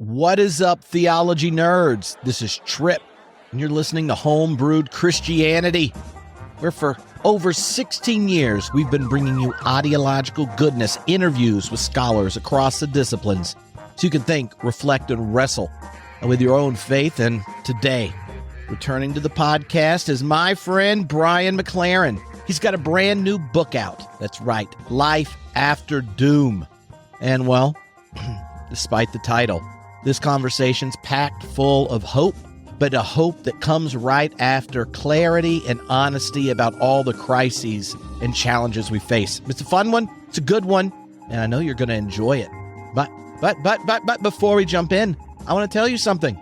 What is up, theology nerds? This is Trip, and you're listening to Homebrewed Christianity, where for over 16 years we've been bringing you ideological goodness, interviews with scholars across the disciplines, so you can think, reflect, and wrestle with your own faith. And today, returning to the podcast is my friend Brian McLaren. He's got a brand new book out. That's right, Life After Doom. And well, despite the title, this conversation's packed full of hope, but a hope that comes right after clarity and honesty about all the crises and challenges we face. It's a fun one. It's a good one. And I know you're going to enjoy it. But before we jump in, I want to tell you something.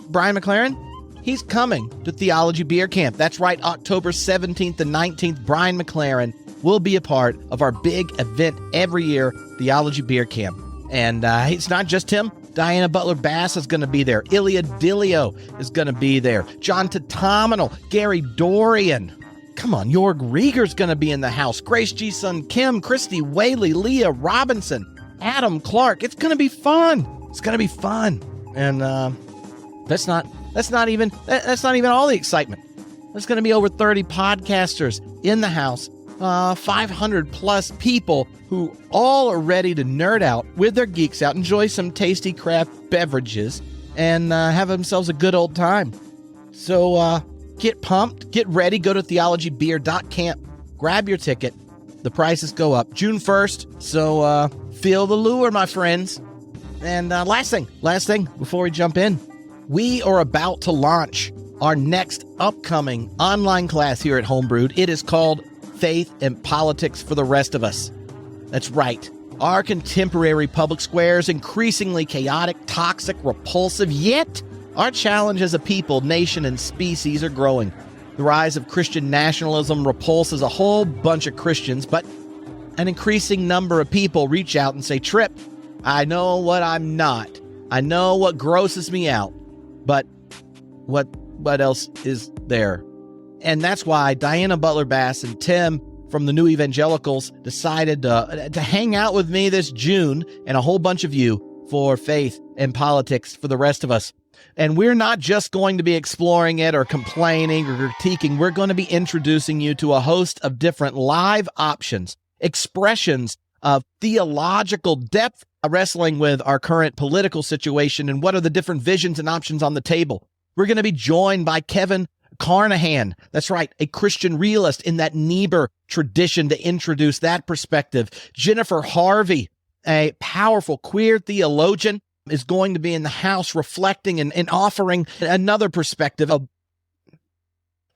Brian McLaren, he's coming to Theology Beer Camp. That's right, October 17th and 19th, Brian McLaren will be a part of our big event every year, Theology Beer Camp. And it's not just him. Diana Butler-Bass is going to be there. Ilya Dilio is going to be there. John Tatominal, Gary Dorian. Come on, Jorg Rieger's going to be in the house. Grace G. Sun Kim, Christy Whaley, Leah Robinson, Adam Clark. It's going to be fun. It's going to be fun. And that's not even all the excitement. There's going to be over 30 podcasters in the house, 500 plus people who all are ready to nerd out with their geeks out, enjoy some tasty craft beverages, and have themselves a good old time. So get pumped, get ready, go to theologybeer.camp, grab your ticket. The prices go up June 1st, so feel the lure, my friends. And last thing, before we jump in, we are about to launch our next upcoming online class here at Homebrewed. It is called Faith and Politics for the Rest of Us. That's right. Our contemporary public square is increasingly chaotic, toxic, repulsive, yet our challenge as a people, nation, and species are growing. The rise of Christian nationalism repulses a whole bunch of Christians, but an increasing number of people reach out and say, Trip, I know what I'm not. I know what grosses me out, but what else is there? And that's why Diana Butler-Bass and Tim from the New Evangelicals decided to hang out with me this June, and a whole bunch of you, for Faith and Politics for the Rest of Us. And we're not just going to be exploring it or complaining or critiquing. We're going to be introducing you to a host of different live options, expressions of theological depth, wrestling with our current political situation and what are the different visions and options on the table. We're going to be joined by Kevin Carnahan. That's right, a Christian realist in that Niebuhr tradition, to introduce that perspective. Jennifer Harvey, a powerful queer theologian, is going to be in the house reflecting and offering another perspective.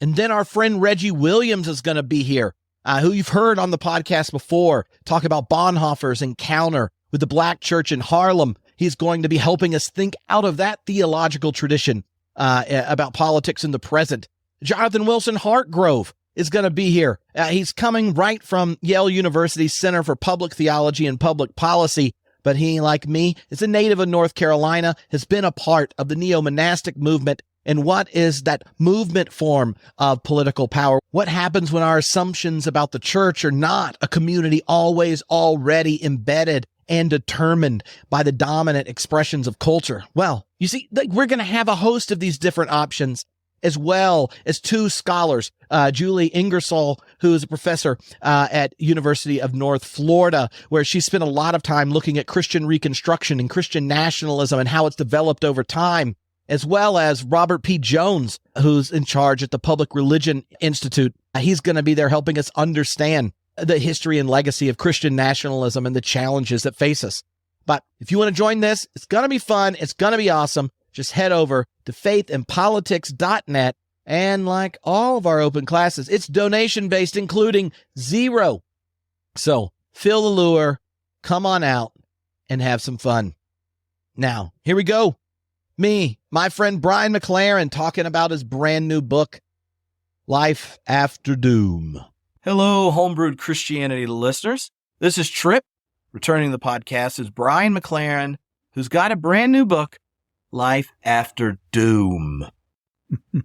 And then our friend Reggie Williams is going to be here, who you've heard on the podcast before, talk about Bonhoeffer's encounter with the Black church in Harlem. He's going to be helping us think out of that theological tradition about politics in the present. Jonathan Wilson Hartgrove is going to be here. He's coming right from Yale University's Center for Public Theology and Public Policy, but he, like me, is a native of North Carolina, has been a part of the neo-monastic movement. And what is that movement form of political power? What happens when our assumptions about the church are not a community always already embedded and determined by the dominant expressions of culture? Well, you see, we're going to have a host of these different options, as well as two scholars, Julie Ingersoll, who is a professor at University of North Florida, where she spent a lot of time looking at Christian Reconstruction and Christian nationalism and how it's developed over time, as well as Robert P. Jones, who's in charge at the Public Religion Institute. He's going to be there helping us understand the history and legacy of Christian nationalism and the challenges that face us. But if you want to join this, it's going to be fun. It's going to be awesome. Just head over to faithandpolitics.net. And like all of our open classes, it's donation-based, including zero. So feel the lure, come on out, and have some fun. Now, here we go. Me, my friend Brian McLaren, talking about his brand new book, Life After Doom. Hello, Homebrewed Christianity listeners. This is Trip. Returning to the podcast is Brian McLaren, who's got a brand new book, Life After Doom.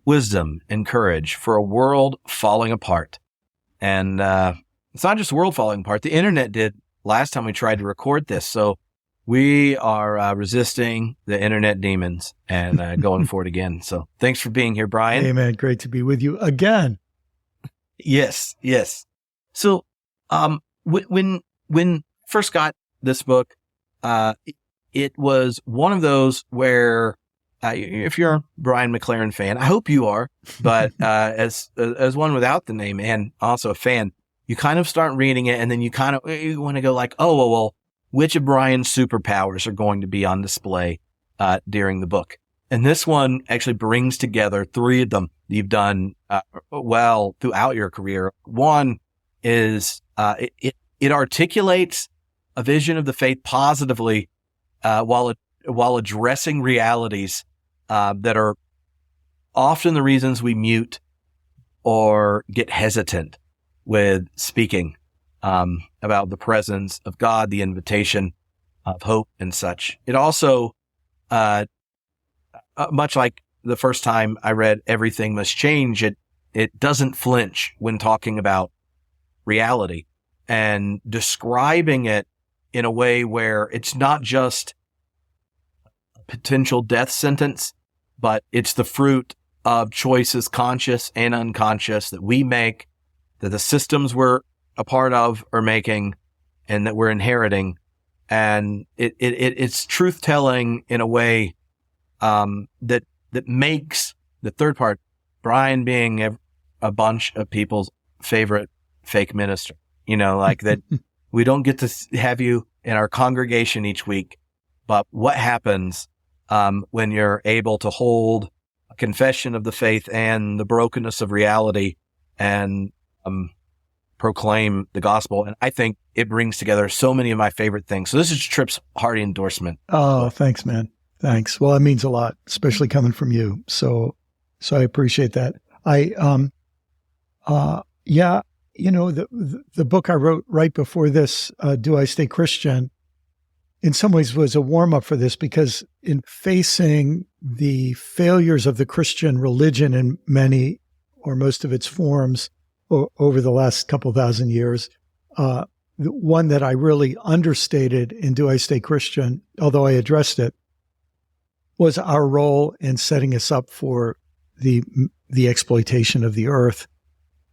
Wisdom and courage for a world falling apart. And it's not just the world falling apart. The internet did last time we tried to record this. So We are resisting the internet demons and going for it again. So thanks for being here, Brian. Hey, man, great to be with you again. Yes. So when first got this book, it was one of those where if you're a Brian McLaren fan, I hope you are, but as one without the name and also a fan, you kind of start reading it and then you want to go like, oh, well, which of Brian's superpowers are going to be on display during the book? And this one actually brings together three of them you've done well throughout your career. One is it articulates a vision of the faith positively while addressing realities that are often the reasons we mute or get hesitant with speaking about the presence of God, the invitation of hope and such. It also, much like the first time I read Everything Must Change, it doesn't flinch when talking about reality and describing it in a way where it's not just a potential death sentence, but it's the fruit of choices, conscious and unconscious, that we make, that the systems we're a part of are making, and that we're inheriting. And it's truth telling in a way that makes the third part, Brian being a bunch of people's favorite fake minister. Like that we don't get to have you in our congregation each week, but what happens when you're able to hold a confession of the faith and the brokenness of reality and proclaim the gospel. And I think it brings together so many of my favorite things. So this is Tripp's hearty endorsement. Oh, thanks, man. Thanks. Well, it means a lot, especially coming from you. So I appreciate that. The book I wrote right before this, Do I Stay Christian, in some ways was a warm-up for this, because in facing the failures of the Christian religion in many or most of its forms over the last couple thousand years, the one that I really understated in Do I Stay Christian, although I addressed it, was our role in setting us up for the exploitation of the earth,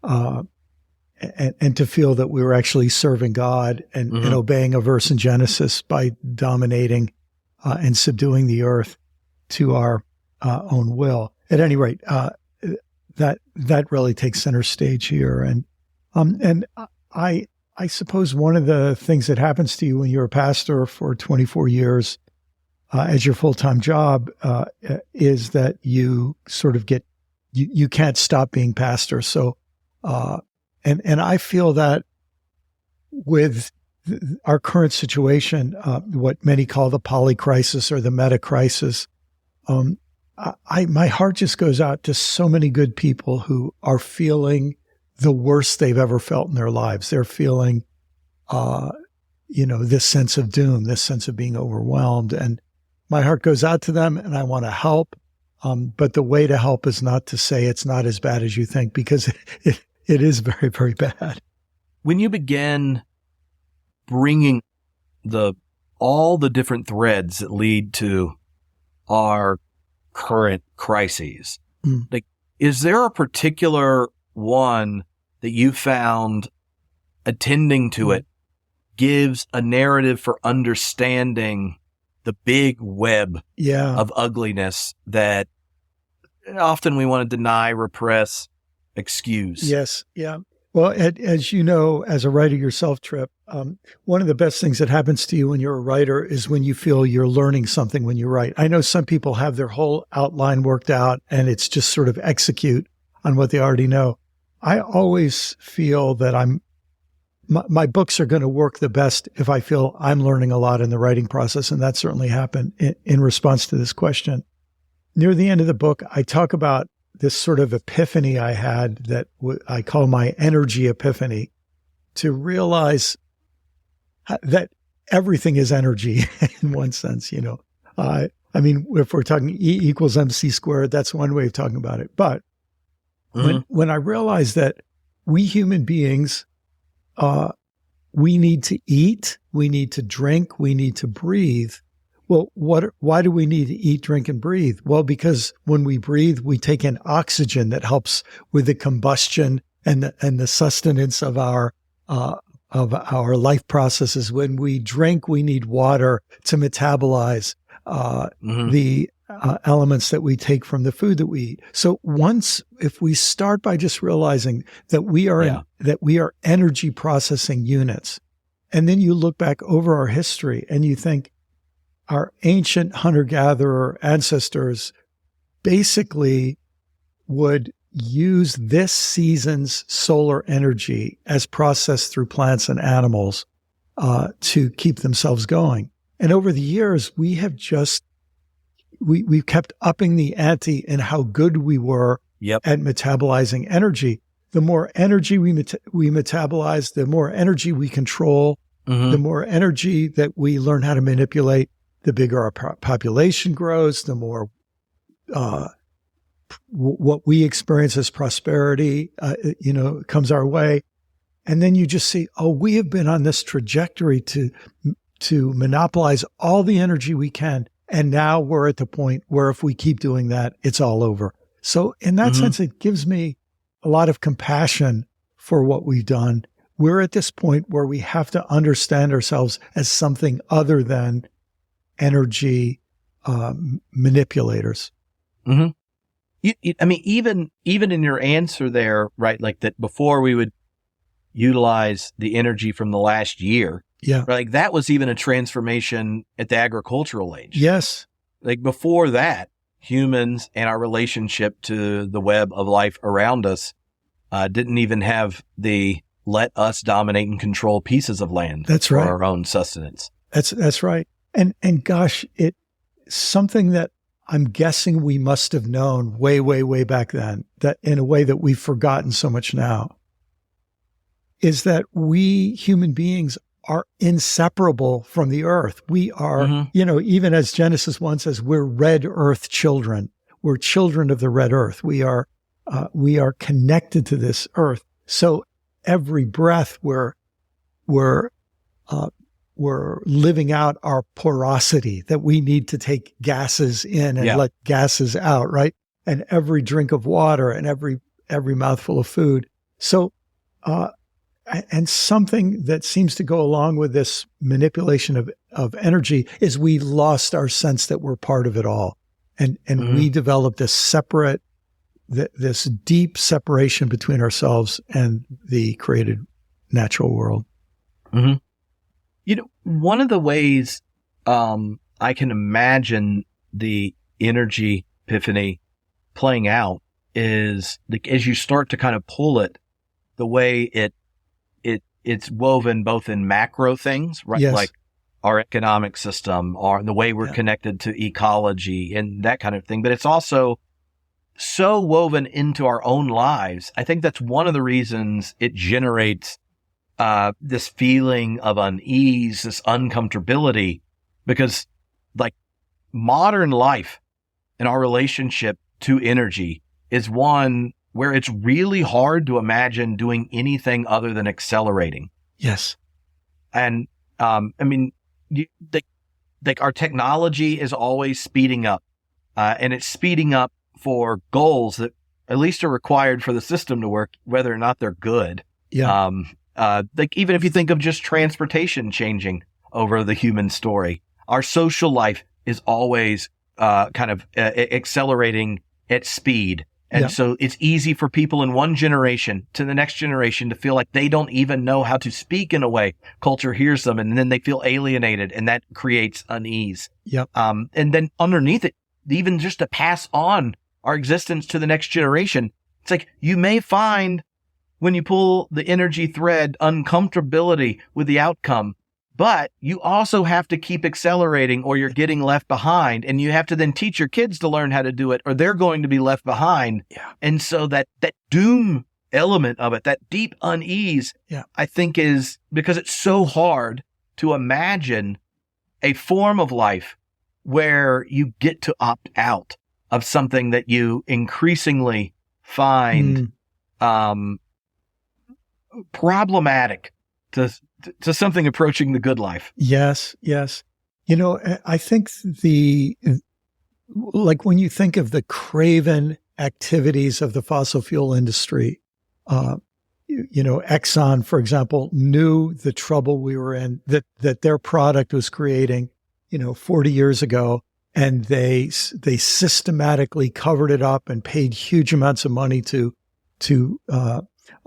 and to feel that we were actually serving God and obeying a verse in Genesis by dominating and subduing the earth to our own will. At any rate, that really takes center stage here. And I suppose one of the things that happens to you when you're a pastor for 24 years as your full-time job is that you sort of you can't stop being pastor. So, and I feel that with our current situation, what many call the polycrisis or the meta-crisis, my heart just goes out to so many good people who are feeling the worst they've ever felt in their lives. They're feeling, this sense of doom, this sense of being overwhelmed. And my heart goes out to them, and I want to help. But the way to help is not to say it's not as bad as you think, because it is very, very bad. When you begin bringing all the different threads that lead to our current crises, like, is there a particular one that you found attending to it gives a narrative for understanding the big web of ugliness that often we want to deny, repress, excuse? Yes. Yeah. Well, as you know, as a writer yourself, Tripp, one of the best things that happens to you when you're a writer is when you feel you're learning something when you write. I know some people have their whole outline worked out and it's just sort of execute on what they already know. I always feel that my books are going to work the best if I feel I'm learning a lot in the writing process. And that certainly happened in response to this question. Near the end of the book, I talk about this sort of epiphany I had that I call my energy epiphany, to realize that everything is energy in one sense, I mean, if we're talking E equals MC squared, that's one way of talking about it. But when I realized that we human beings we need to eat, we need to drink, we need to breathe. Well, why do we need to eat, drink, and breathe? Well, because when we breathe, we take in oxygen that helps with the combustion and the sustenance of our life processes. When we drink, we need water to metabolize the elements that we take from the food that we eat. So if we start by just realizing that we are energy processing units, and then you look back over our history and you think our ancient hunter-gatherer ancestors basically would use this season's solar energy as processed through plants and animals to keep themselves going. And over the years, we have we've kept upping the ante in how good we were at metabolizing energy. The more energy we metabolize, the more energy we control, the more energy that we learn how to manipulate, the bigger our population grows, the more what we experience as prosperity, comes our way. And then you just see, we have been on this trajectory to monopolize all the energy we can. And now we're at the point where if we keep doing that, it's all over. So in that sense, it gives me a lot of compassion for what we've done. We're at this point where we have to understand ourselves as something other than energy manipulators. I mean, even in your answer there, right? Like that before we would utilize the energy from the last year. Yeah. Right? Like that was even a transformation at the agricultural age. Yes. Like before that, humans and our relationship to the web of life around us didn't even have the let us dominate and control pieces of land. That's for right. our own sustenance. That's right. And gosh, it's something that I'm guessing we must have known way, way, way back then, that in a way that we've forgotten so much now, is that we human beings are inseparable from the earth. We are, even as Genesis 1 says, we're red earth children. We're children of the red earth. We are connected to this earth. So every breath we're living out our porosity, that we need to take gases in and let gases out, right? And every drink of water and every mouthful of food. So, and something that seems to go along with this manipulation of energy is we lost our sense that we're part of it all. And we developed this deep separation between ourselves and the created natural world. One of the ways I can imagine the energy epiphany playing out is as you start to kind of pull it, the way it's woven both in macro things, right? Yes. Like our economic system or the way we're connected to ecology and that kind of thing. But it's also so woven into our own lives. I think that's one of the reasons it generates this feeling of unease, this uncomfortability, because like modern life and our relationship to energy is one where it's really hard to imagine doing anything other than accelerating. Yes. And, I mean, our technology is always speeding up, and it's speeding up for goals that at least are required for the system to work, whether or not they're good. Yeah. Even if you think of just transportation changing over the human story, our social life is always accelerating at speed. And so it's easy for people in one generation to the next generation to feel like they don't even know how to speak in a way culture hears them, and then they feel alienated, and that creates unease. Yep. And then underneath it, even just to pass on our existence to the next generation, it's like you may find when you pull the energy thread uncomfortability with the outcome, but you also have to keep accelerating or you're getting left behind, and you have to then teach your kids to learn how to do it or they're going to be left behind. Yeah. And so that doom element of it, that deep unease, I think is because it's so hard to imagine a form of life where you get to opt out of something that you increasingly find problematic to something approaching the good life. Yes. I think like when you think of the craven activities of the fossil fuel industry, Exxon, for example, knew the trouble we were in, that their product was creating, 40 years ago, and they systematically covered it up and paid huge amounts of money to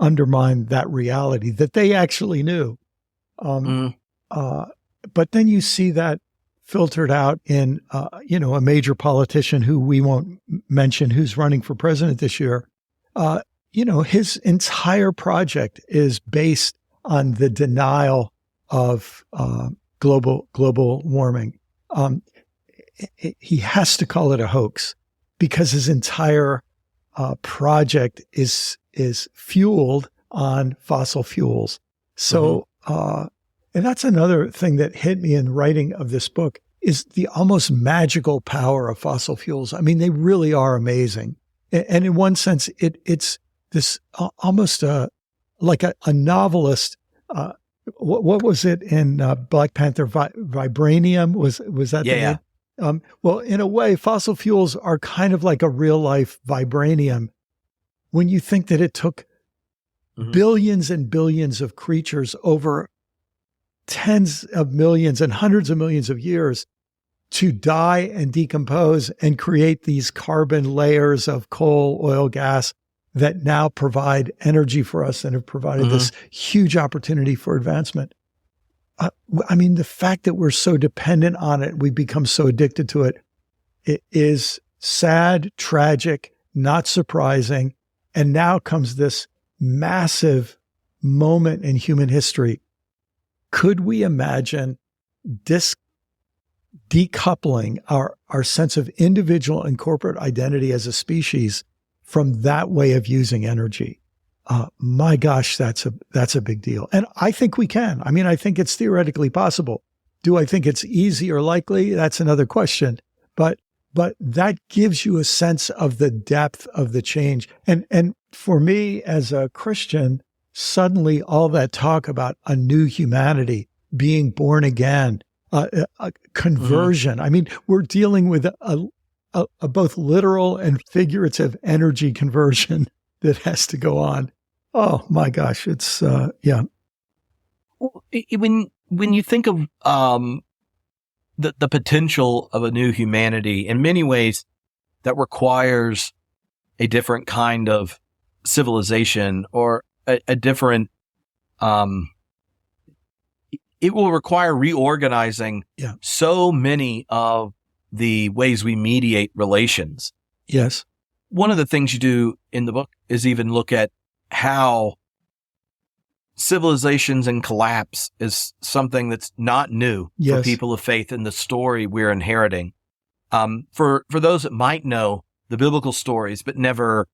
undermine that reality that they actually knew. But then you see that filtered out in, a major politician who we won't mention, who's running for president this year. His entire project is based on the denial of global warming. He has to call it a hoax because his entire project is fueled on fossil fuels. So, and that's another thing that hit me in writing of this book is the almost magical power of fossil fuels. I mean, they really are amazing. And in one sense, it's this almost like a novelist. What was it in Black Panther? Vibranium was that? Yeah. Well, in a way, fossil fuels are kind of like a real life vibranium. When you think that it took billions and billions of creatures over tens of millions and hundreds of millions of years to die and decompose and create these carbon layers of coal, oil, gas that now provide energy for us and have provided this huge opportunity for advancement. I mean, the fact that we're so dependent on it, we become so addicted to it, it is sad, tragic, not surprising. And now comes this massive moment in human history. Could we imagine decoupling our sense of individual and corporate identity as a species from that way of using energy? My gosh, that's a big deal. And I think we can. I mean, I think it's theoretically possible. Do I think it's easy or likely? That's another question. But that gives you a sense of the depth of the change. And for me as a Christian, suddenly all that talk about a new humanity, being born again, a conversion. I mean, we're dealing with a both literal and figurative energy conversion that has to go on. Oh my gosh, it's yeah. When you think of the potential of a new humanity, in many ways, that requires a different kind of civilization or a different. It will require reorganizing so many of the ways we mediate relations. Yes. One of the things you do in the book is even look at how civilizations and collapse is something that's not new for people of faith in the story we're inheriting. For those that might know the biblical stories, but never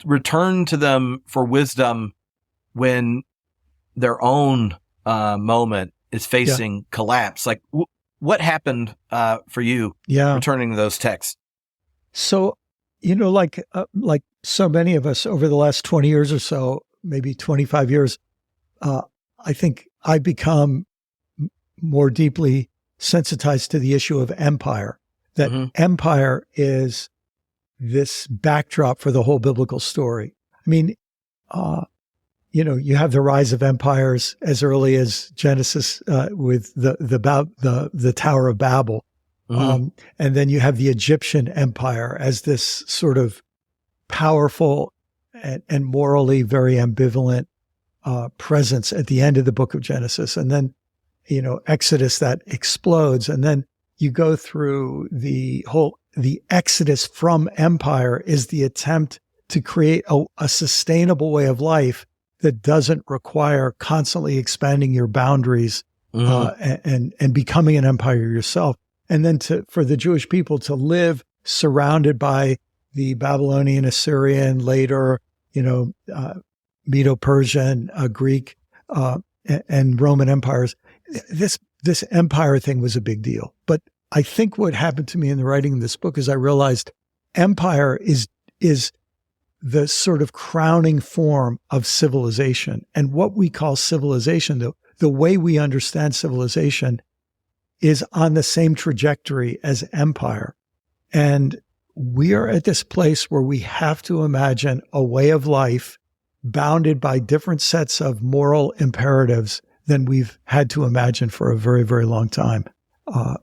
return to them for wisdom when their own moment is facing collapse. Like what happened for you returning to those texts? So, like so many of us over the last 20 years or so, maybe 25 years, I think I've become more deeply sensitized to the issue of empire, that empire is this backdrop for the whole biblical story. I mean, you have the rise of empires as early as Genesis with the Tower of Babel. And then you have the Egyptian empire as this sort of powerful and morally very ambivalent presence at the end of the book of Genesis. And then, Exodus that explodes. And then you go through the Exodus from empire is the attempt to create a sustainable way of life that doesn't require constantly expanding your boundaries and becoming an empire yourself. And then for the Jewish people to live surrounded by the Babylonian, Assyrian, later, Medo-Persian, Greek, and Roman empires. This empire thing was a big deal. But I think what happened to me in the writing of this book is I realized empire is the sort of crowning form of civilization. And what we call civilization, the way we understand civilization, is on the same trajectory as empire. And we are at this place where we have to imagine a way of life bounded by different sets of moral imperatives than we've had to imagine for a very, very long time.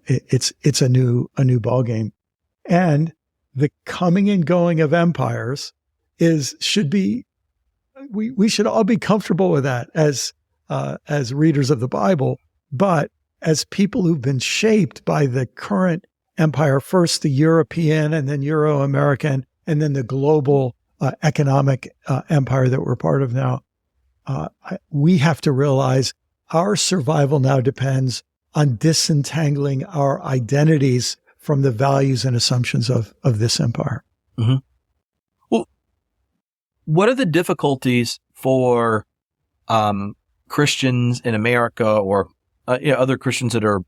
It's a new ballgame. And the coming and going of empires should be, we should all be comfortable with that as readers of the Bible, but as people who've been shaped by the current empire, first the European and then Euro-American, and then the global economic empire that we're part of now, we have to realize our survival now depends on disentangling our identities from the values and assumptions of this empire. Mm-hmm. Well, what are the difficulties for Christians in America or other Christians that are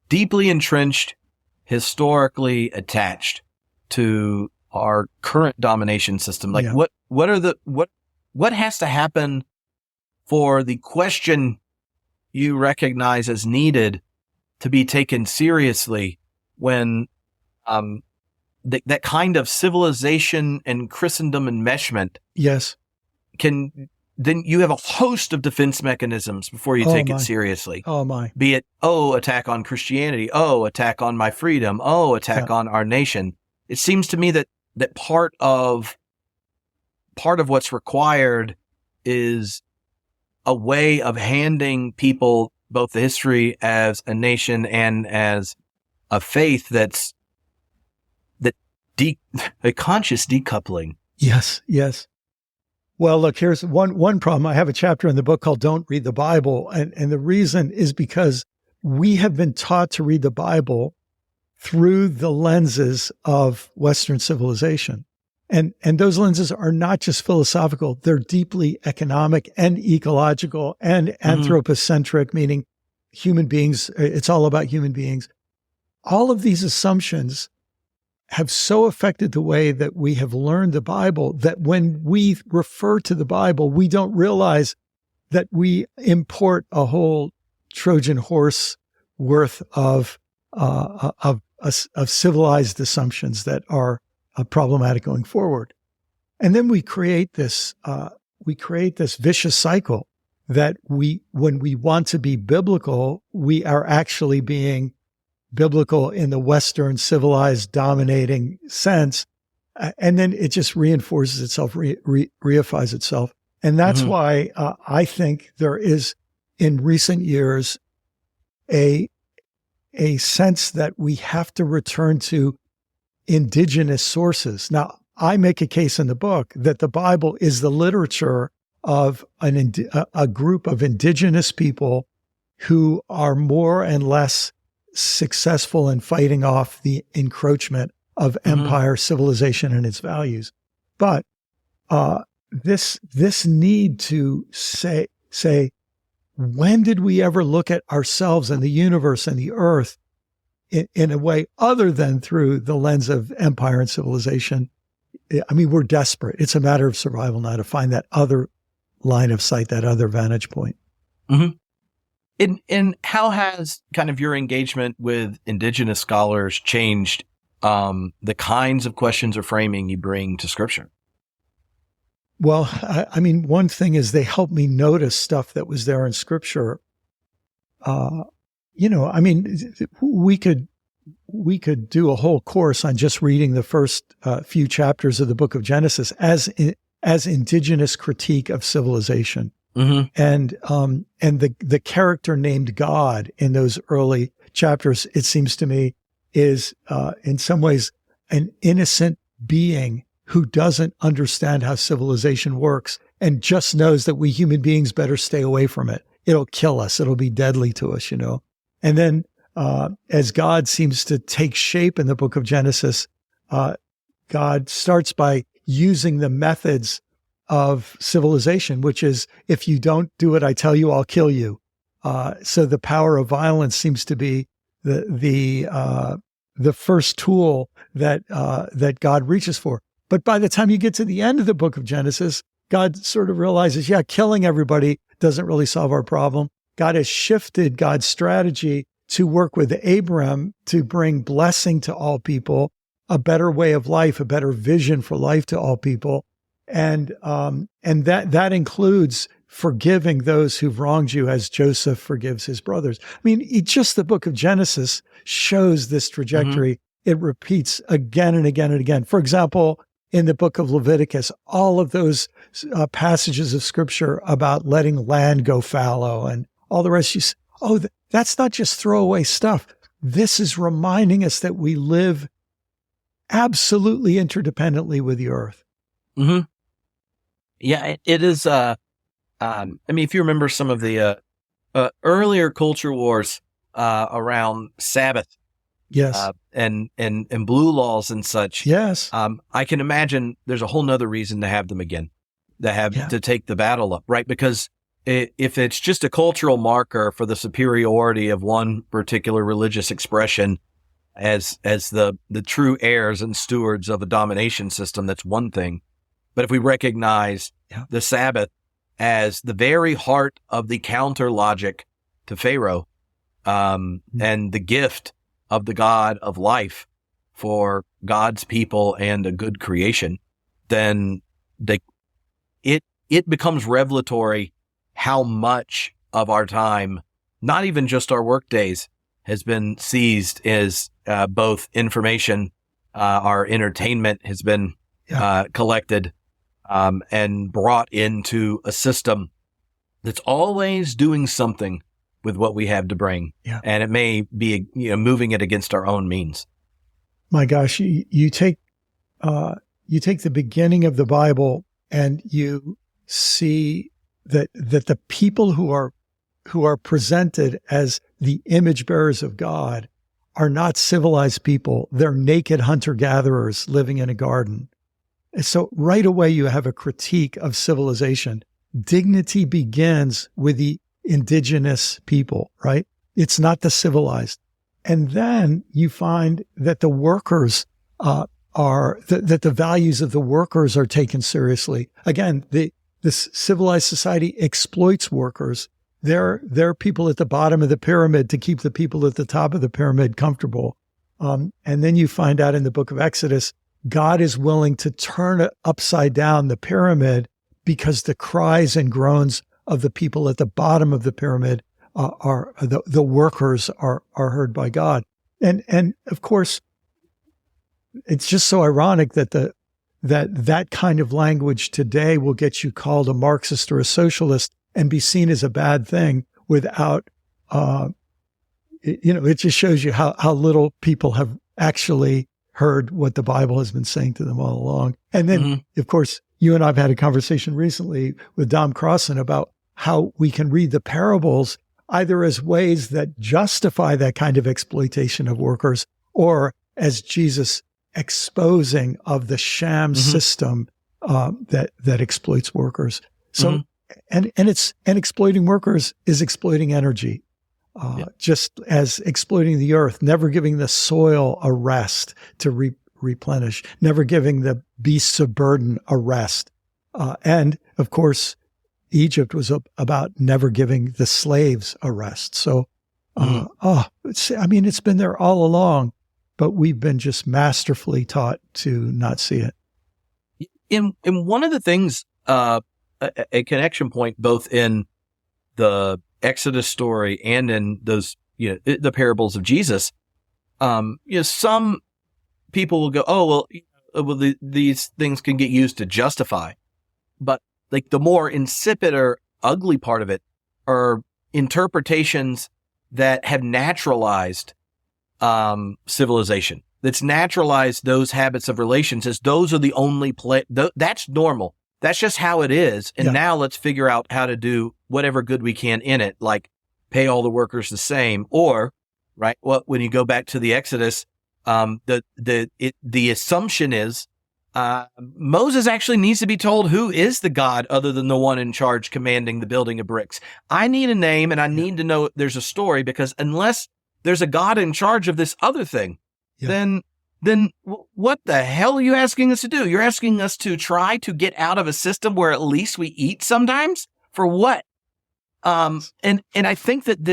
deeply entrenched, historically attached to our current domination system? Like, what has to happen for the question you recognize as needed to be taken seriously when that kind of civilization and Christendom enmeshment? Yes. Then you have a host of defense mechanisms before you take it seriously. Oh my. Be it, attack on Christianity. Attack on my freedom. Attack on our nation. It seems to me that part of what's required is a way of handing people both the history as a nation and as a faith that's a conscious decoupling. Yes, yes. Well, look, here's one problem. I have a chapter in the book called Don't Read the Bible. And the reason is because we have been taught to read the Bible through the lenses of Western civilization. And those lenses are not just philosophical. They're deeply economic and ecological and anthropocentric, meaning human beings. It's all about human beings. All of these assumptions have so affected the way that we have learned the Bible that when we refer to the Bible, we don't realize that we import a whole Trojan horse worth of civilized assumptions that are problematic going forward. And then we create this vicious cycle that when we want to be biblical, we are actually being biblical in the Western civilized dominating sense. And then it just reinforces itself, reifies itself. And that's why I think there is in recent years a sense that we have to return to indigenous sources. Now, I make a case in the book that the Bible is the literature of a group of indigenous people who are more and less successful in fighting off the encroachment of empire, civilization, and its values. But this need to say, when did we ever look at ourselves and the universe and the earth in a way other than through the lens of empire and civilization? I mean, we're desperate. It's a matter of survival now to find that other line of sight, that other vantage point. Mm-hmm. And how has kind of your engagement with indigenous scholars changed the kinds of questions or framing you bring to Scripture? Well, I mean, one thing is they help me notice stuff that was there in Scripture. I mean, we could do a whole course on just reading the first few chapters of the book of Genesis as indigenous critique of civilization. And the character named God in those early chapters, it seems to me, is in some ways an innocent being who doesn't understand how civilization works and just knows that we human beings better stay away from it. It'll kill us. It'll be deadly to us, And then as God seems to take shape in the book of Genesis, God starts by using the methods of civilization, which is, if you don't do what I tell you, I'll kill you. So the power of violence seems to be the first tool that God reaches for. But by the time you get to the end of the book of Genesis, God sort of realizes, killing everybody doesn't really solve our problem. God has shifted God's strategy to work with Abram to bring blessing to all people, a better way of life, a better vision for life to all people. And that includes forgiving those who've wronged you as Joseph forgives his brothers. I mean, just the book of Genesis shows this trajectory. It repeats again and again and again. For example, in the book of Leviticus, all of those passages of scripture about letting land go fallow and all the rest, you say, that's not just throwaway stuff. This is reminding us that we live absolutely interdependently with the earth. Mm-hmm. Yeah, it is. I mean, if you remember some of the earlier culture wars around Sabbath, yes, and blue laws and such, yes, I can imagine there's a whole nother reason to have them again, to take the battle up, right? Because if it's just a cultural marker for the superiority of one particular religious expression as the true heirs and stewards of a domination system, that's one thing. But if we recognize the Sabbath as the very heart of the counter logic to Pharaoh, and the gift of the God of life for God's people and a good creation, then it becomes revelatory how much of our time, not even just our work days, has been seized as both information, our entertainment has been collected and brought into a system that's always doing something with what we have to bring. Yeah. And it may be moving it against our own means. My gosh, you take the beginning of the Bible and you see that the people who are presented as the image bearers of God are not civilized people. They're naked hunter-gatherers living in a garden. And so right away you have a critique of civilization. Dignity begins with the indigenous people, right? It's not the civilized. And then you find that the workers that the values of the workers are taken seriously. Again, this civilized society exploits workers. They're people at the bottom of the pyramid to keep the people at the top of the pyramid comfortable. And then you find out in the book of Exodus, God is willing to turn upside down the pyramid because the cries and groans of the people at the bottom of the pyramid are the workers are heard by God. And of course, it's just so ironic that that kind of language today will get you called a Marxist or a socialist and be seen as a bad thing without, it just shows you how little people have actually heard what the Bible has been saying to them all along. And then, of course, you and I have had a conversation recently with Dom Crossan about how we can read the parables either as ways that justify that kind of exploitation of workers or as Jesus exposing of the sham system that exploits workers. So, and exploiting workers is exploiting energy. Just as exploiting the earth, never giving the soil a rest to replenish, never giving the beasts of burden a rest. And of course, Egypt was about never giving the slaves a rest. So, it's been there all along, but we've been just masterfully taught to not see it. In one of the things, a connection point, both in the Exodus story and in those, the parables of Jesus, some people will go, these things can get used to justify, but like the more insipid or ugly part of it are interpretations that have naturalized civilization. That's naturalized those habits of relations as those are the only that's normal. That's just how it is. And now let's figure out how to do whatever good we can in it, like pay all the workers the same. Or, right, when you go back to the Exodus, the assumption is Moses actually needs to be told who is the God other than the one in charge commanding the building of bricks. I need a name and I need to know there's a story, because unless there's a God in charge of this other thing, then then what the hell are you asking us to do? You're asking us to try to get out of a system where at least we eat sometimes? For what? And I think that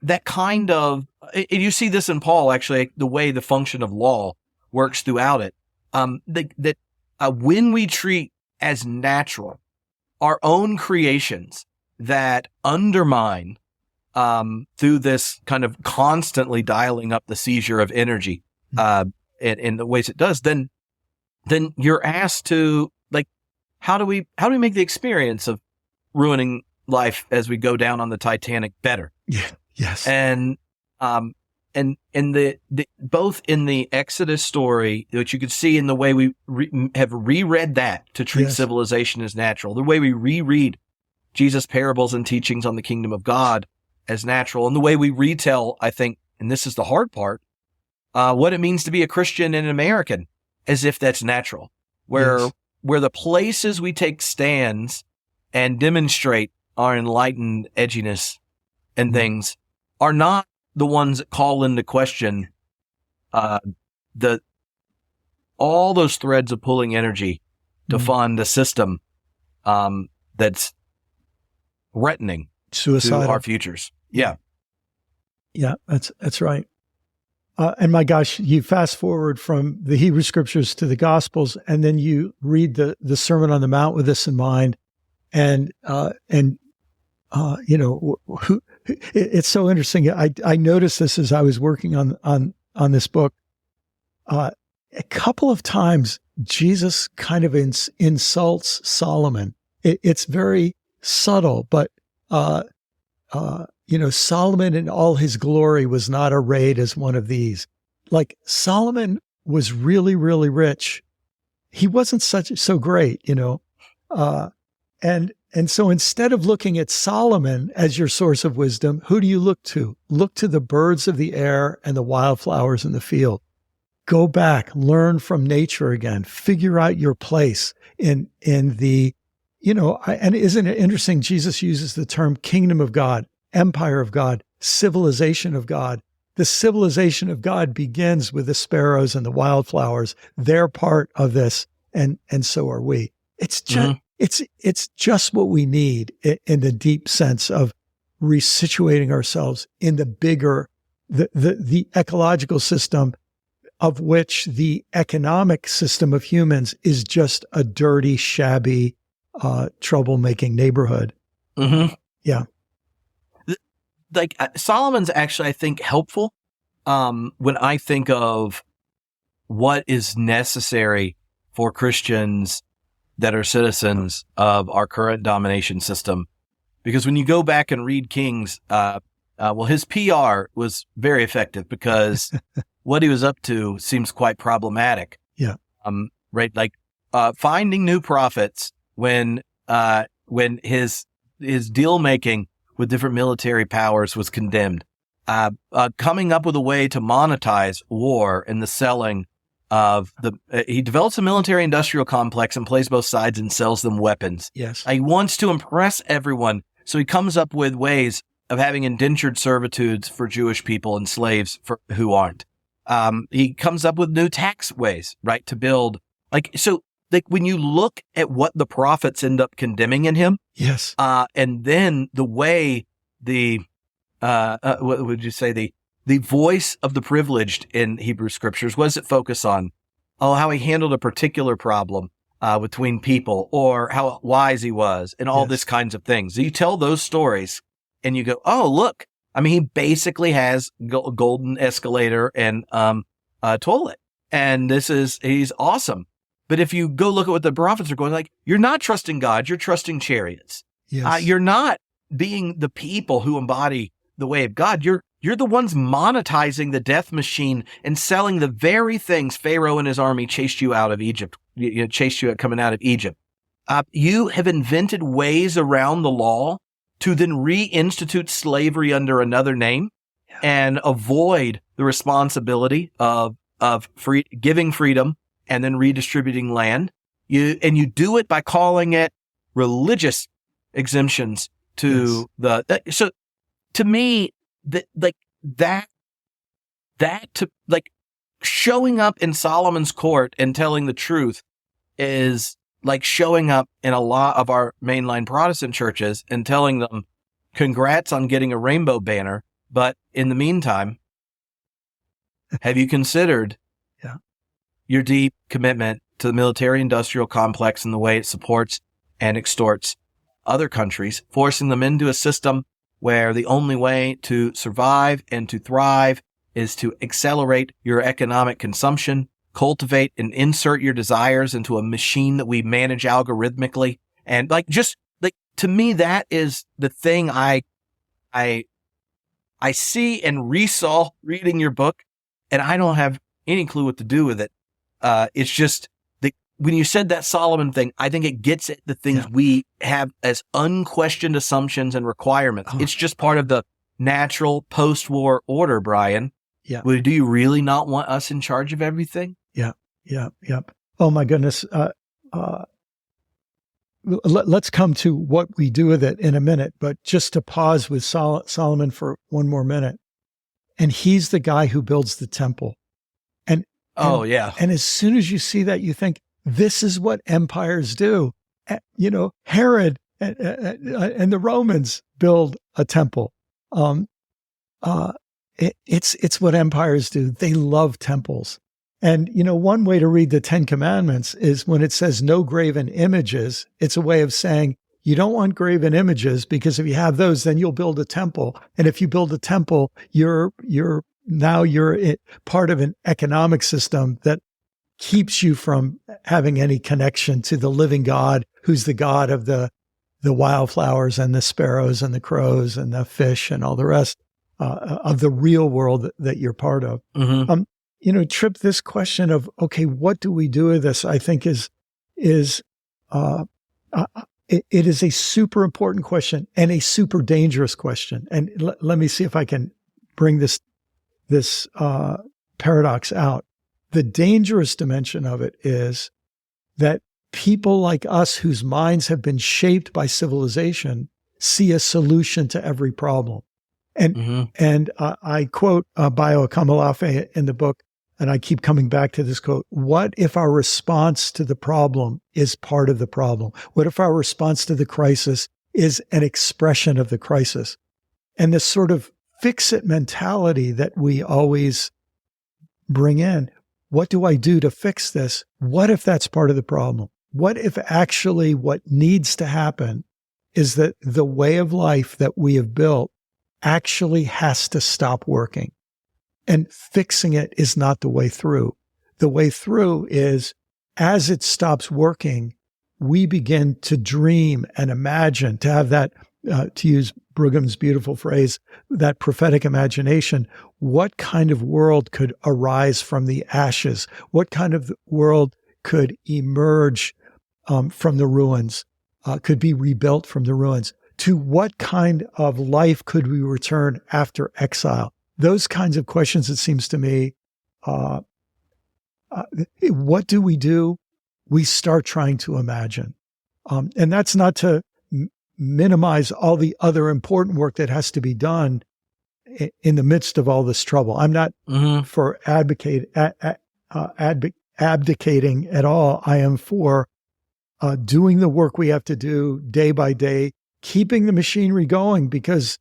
that kind of, and you see this in Paul, actually, the way the function of law works throughout it. When we treat as natural our own creations that undermine, through this kind of constantly dialing up the seizure of energy, in the ways it does, then you're asked to, like, how do we make the experience of ruining life as we go down on the Titanic better? Yeah. Yes. And the both in the Exodus story, which you could see in the way we have reread that to treat civilization as natural, the way we reread Jesus' parables and teachings on the kingdom of God as natural, and the way we retell, I think, and this is the hard part, what it means to be a Christian and an American, as if that's natural, where the places we take stands and demonstrate our enlightened edginess and things are not the ones that call into question all those threads of pulling energy to fund a system that's threatening suicidal to our futures. Yeah. Yeah, that's right. And my gosh, you fast forward from the Hebrew scriptures to the Gospels, and then you read the Sermon on the Mount with this in mind, and it's so interesting. I noticed this as I was working on this book. A couple of times, Jesus kind of insults Solomon. It's very subtle, but Solomon in all his glory was not arrayed as one of these. Like, Solomon was really, really rich. He wasn't so great, And so instead of looking at Solomon as your source of wisdom, who do you look to? Look to the birds of the air and the wildflowers in the field. Go back, learn from nature again, figure out your place in the, and isn't it interesting? Jesus uses the term kingdom of God, empire of God, civilization of God. The civilization of God begins with the sparrows and the wildflowers. They're part of this, and so are we. It's just, it's just what we need in the deep sense of resituating ourselves in the bigger, the ecological system, of which the economic system of humans is just a dirty, shabby, troublemaking neighborhood. Mm-hmm. Yeah. Like, Solomon's actually, I think, helpful when I think of what is necessary for Christians that are citizens of our current domination system. Because when you go back and read Kings, his PR was very effective, because what he was up to seems quite problematic. Yeah. Right. Like, finding new prophets when his deal making with different military powers was condemned. Coming up with a way to monetize war and the selling of he develops a military industrial complex and plays both sides and sells them weapons. Yes. He wants to impress everyone. So he comes up with ways of having indentured servitudes for Jewish people and slaves who aren't. He comes up with new tax ways, right, to build. When you look at what the prophets end up condemning in him, yes, and then the way what would you say, the voice of the privileged in Hebrew scriptures, what does it focus on? Oh, how he handled a particular problem between people, or how wise he was, and all this kinds of things. So you tell those stories, and you go, oh, look, I mean, he basically has a golden escalator and a toilet, and he's awesome. But if you go look at what the prophets are going, like, you're not trusting God, you're trusting chariots. Yes. You're not being the people who embody the way of God. You're the ones monetizing the death machine and selling the very things Pharaoh and his army chased you out of Egypt, chased you coming out of Egypt. You have invented ways around the law to then reinstitute slavery under another name and avoid the responsibility of giving freedom and then redistributing land. You do it by calling it religious exemptions to so to me, showing up in Solomon's court and telling the truth is like showing up in a lot of our mainline Protestant churches and telling them, congrats on getting a rainbow banner. But in the meantime, have you considered your deep commitment to the military industrial complex and the way it supports and extorts other countries, forcing them into a system where the only way to survive and to thrive is to accelerate your economic consumption, cultivate and insert your desires into a machine that we manage algorithmically? And to me, that is the thing I see and resaw reading your book, and I don't have any clue what to do with it. It's just when you said that Solomon thing, I think it gets at the things we have as unquestioned assumptions and requirements. It's just part of the natural post-war order, Brian. Yeah. Well, do you really not want us in charge of everything? Yeah. Oh my goodness. Let's come to what we do with it in a minute, but just to pause with Solomon for one more minute. And he's the guy who builds the temple. And as soon as you see that, you think, this is what empires do. Herod and the Romans build a temple. It's what empires do. They love temples. And, one way to read the 10 Commandments is when it says no graven images, it's a way of saying you don't want graven images, because if you have those, then you'll build a temple. And if you build a temple, you're part of an economic system that keeps you from having any connection to the living God, who's the God of the wildflowers and the sparrows and the crows and the fish and all the rest of the real world that you're part of. Mm-hmm. Tripp, this question of, okay, what do we do with this? I think it is a super important question and a super dangerous question. And let me see if I can bring this paradox out. The dangerous dimension of it is that people like us, whose minds have been shaped by civilization, see a solution to every problem. And I quote Bayo Akamalafe in the book, and I keep coming back to this quote: what if our response to the problem is part of the problem? What if our response to the crisis is an expression of the crisis? And this sort of fix-it mentality that we always bring in, what do I do to fix this? What if that's part of the problem? What if actually what needs to happen is that the way of life that we have built actually has to stop working? And fixing it is not the way through. The way through is, as it stops working, we begin to dream and imagine, to have that, to use Brugham's beautiful phrase, that prophetic imagination. What kind of world could arise from the ashes? What kind of world could emerge from the ruins, could be rebuilt from the ruins? To what kind of life could we return after exile? Those kinds of questions, it seems to me, what do? We start trying to imagine. And that's not to minimize all the other important work that has to be done in the midst of all this trouble. I'm not for abdicating at all. I am for doing the work we have to do day by day, keeping the machinery going, because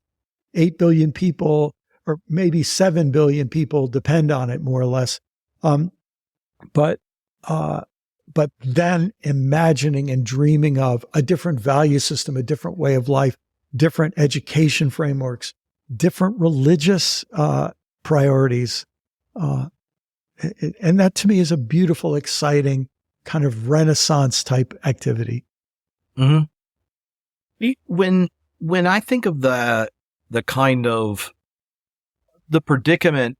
8 billion people, or maybe 7 billion people, depend on it, more or less. But then imagining and dreaming of a different value system, a different way of life, different education frameworks, different religious priorities. And that to me is a beautiful, exciting kind of Renaissance type activity. Mm-hmm. When I think of the kind of the predicament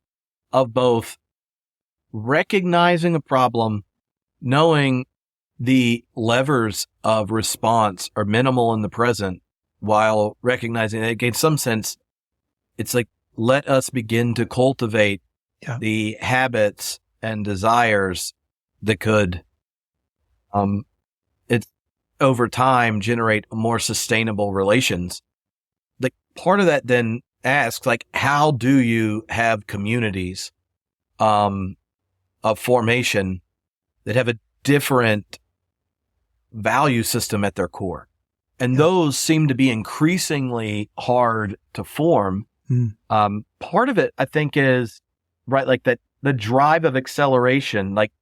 of both recognizing a problem, knowing the levers of response are minimal in the present, while recognizing that in some sense, it's like, let us begin to cultivate the habits and desires that could, over time, generate more sustainable relations. Like, part of that then asks, like, how do you have communities, of formation that have a different value system at their core. And those seem to be increasingly hard to form. Part of it, I think, is right, like that the drive of acceleration. Like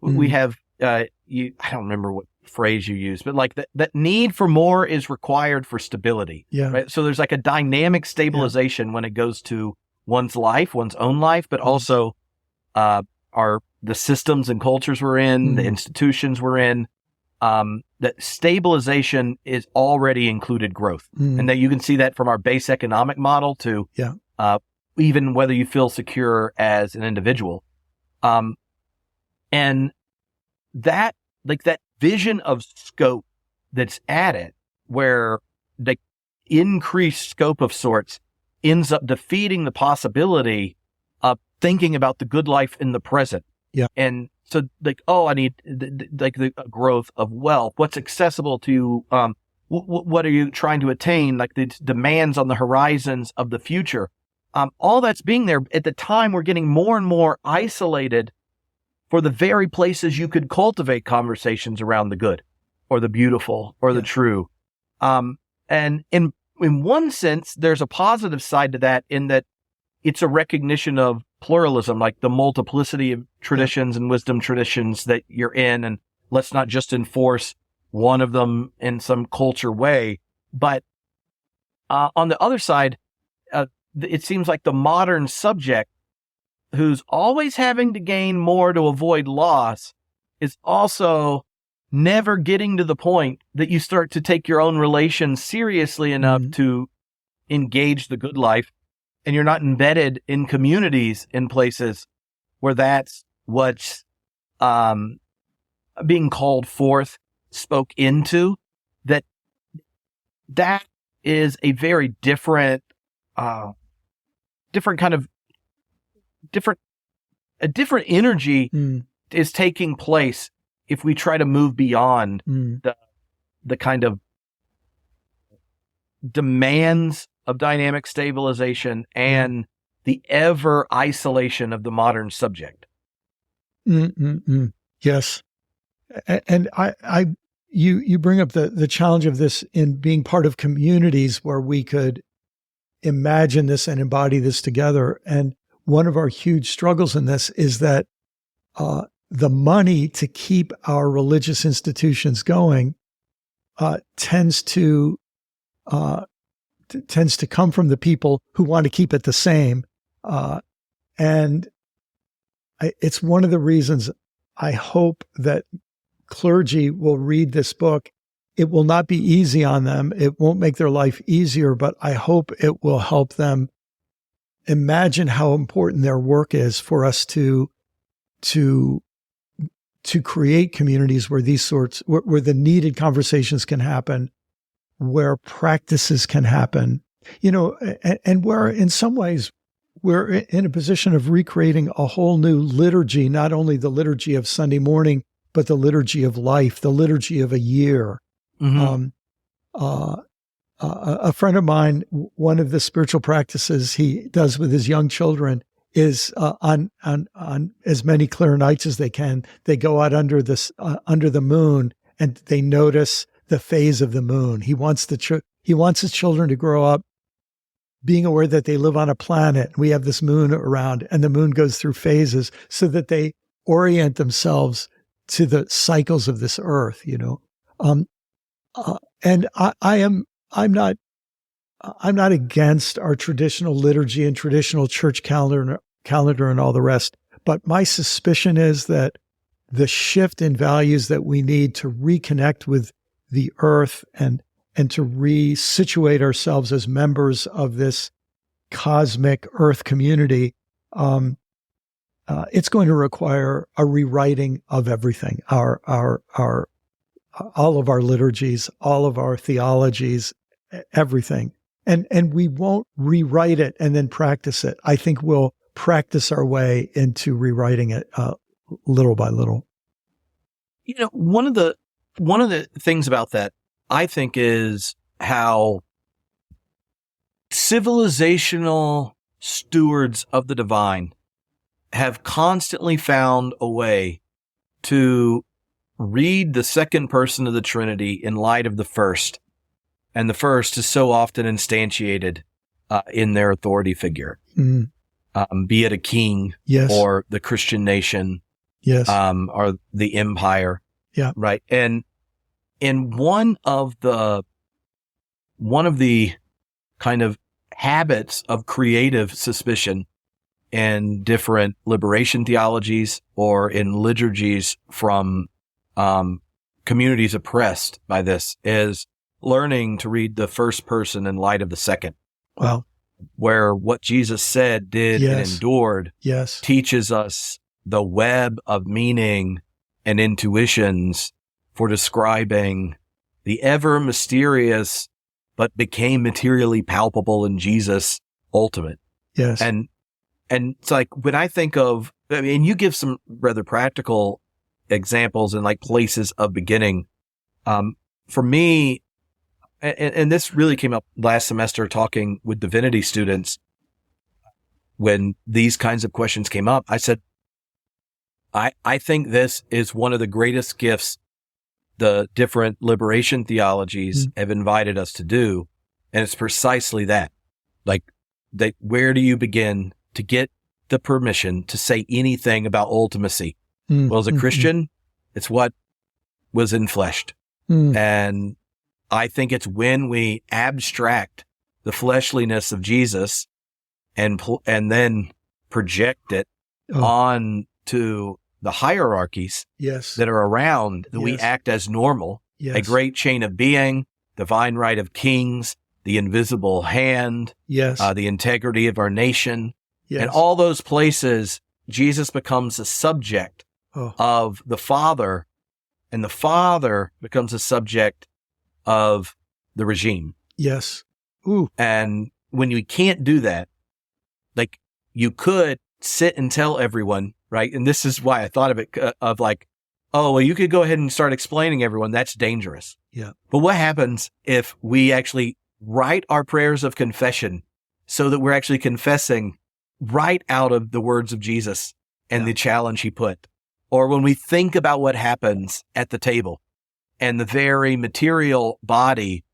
we have, I don't remember what phrase you used, but like that need for more is required for stability. Yeah. Right. So there's like a dynamic stabilization when it goes to one's life, one's own life, but also the systems and cultures we're in, the institutions we're in. That stabilization is already included growth. And that you can see that from our base economic model to even whether you feel secure as an individual. And that, like that vision of scope that's added, where the increased scope of sorts ends up defeating the possibility of thinking about the good life in the present. Yeah. And so like, I need the growth of wealth. What's accessible to you? What are you trying to attain? Like the demands on the horizons of the future. All that's being there at the time we're getting more and more isolated for the very places you could cultivate conversations around the good or the beautiful or the true. And in one sense, there's a positive side to that in that it's a recognition of pluralism, like the multiplicity of traditions and wisdom traditions that you're in. And let's not just enforce one of them in some culture way. But on the other side, it seems like the modern subject who's always having to gain more to avoid loss is also never getting to the point that you start to take your own relations seriously enough to engage the good life. And you're not embedded in communities in places where that's what's being called forth, spoke into, that is a very different energy is taking place if we try to move beyond the kind of demands of dynamic stabilization and the ever isolation of the modern subject. Yes. And you bring up the challenge of this in being part of communities where we could imagine this and embody this together. And one of our huge struggles in this is that the money to keep our religious institutions going tends to come from the people who want to keep it the same. And it's one of the reasons I hope that clergy will read this book. It will not be easy on them. It won't make their life easier, but I hope it will help them imagine how important their work is for us to create communities where where the needed conversations can happen, where practices can happen, and where in some ways we're in a position of recreating a whole new liturgy, not only the liturgy of Sunday morning, but the liturgy of life, the liturgy of a year. A friend of mine, one of the spiritual practices he does with his young children is on as many clear nights as they can, they go out under the moon and they notice the phase of the moon. He wants his children to grow up being aware that they live on a planet. We have this moon around, and the moon goes through phases so that they orient themselves to the cycles of this earth. And I'm not against our traditional liturgy and traditional church calendar and all the rest. But my suspicion is that the shift in values that we need to reconnect with the earth and to resituate ourselves as members of this cosmic earth community, it's going to require a rewriting of everything, all of our liturgies, all of our theologies, everything. And we won't rewrite it and then practice it. I think we'll practice our way into rewriting it little by little. One of the things about that, I think, is how civilizational stewards of the divine have constantly found a way to read the second person of the Trinity in light of the first. And the first is so often instantiated in their authority figure, be it a king, yes, or the Christian nation, yes, or the empire. Yeah. Right. And in one of the kind of habits of creative suspicion in different liberation theologies or in liturgies from communities oppressed by this is learning to read the first person in light of the second. Wow. Where what Jesus said, did, and endured teaches us the web of meaning and intuitions for describing the ever mysterious but became materially palpable in Jesus ultimate. Yes. And it's like when I think of, I mean, you give some rather practical examples and like places of beginning. For me, and this really came up last semester talking with divinity students when these kinds of questions came up. I said, I think this is one of the greatest gifts the different liberation theologies have invited us to do. And it's precisely that. Like, where do you begin to get the permission to say anything about ultimacy? Well, as a Christian, it's what was enfleshed. And I think it's when we abstract the fleshliness of Jesus and then project it on to the hierarchies that are around that we act as normal, a great chain of being, divine right of kings, the invisible hand, the integrity of our nation. And all those places, Jesus becomes a subject of the Father, and the Father becomes a subject of the regime. Yes. Ooh. And when you can't do that, like you could sit and tell everyone, right? And this is why I thought of it, of like, oh, well, you could go ahead and start explaining everyone. That's dangerous. Yeah. But what happens if we actually write our prayers of confession so that we're actually confessing right out of the words of Jesus and the challenge he put? Or when we think about what happens at the table and the very material body,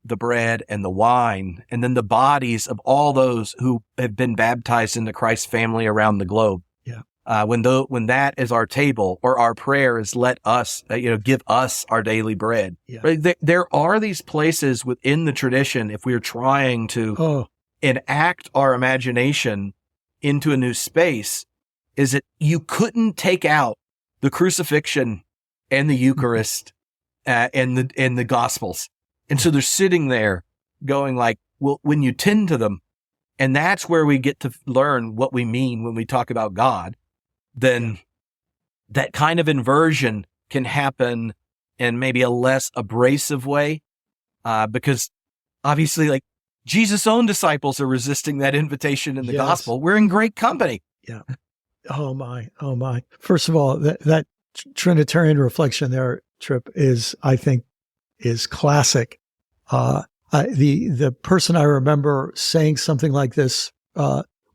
the bread and the wine, and then the bodies of all those who have been baptized into Christ's family around the globe. Yeah. When that is our table, or our prayer is, let us, give us our daily bread. Yeah. Right? There are these places within the tradition, if we're trying to enact our imagination into a new space, is that you couldn't take out the crucifixion and the Eucharist and the Gospels. And so they're sitting there going like, well, when you tend to them, and that's where we get to learn what we mean when we talk about God, then that kind of inversion can happen in maybe a less abrasive way, because obviously, like, Jesus' own disciples are resisting that invitation in the gospel. We're in great company. Yeah. Oh my. First of all, that Trinitarian reflection there, Tripp, I think is classic. The person I remember saying something like this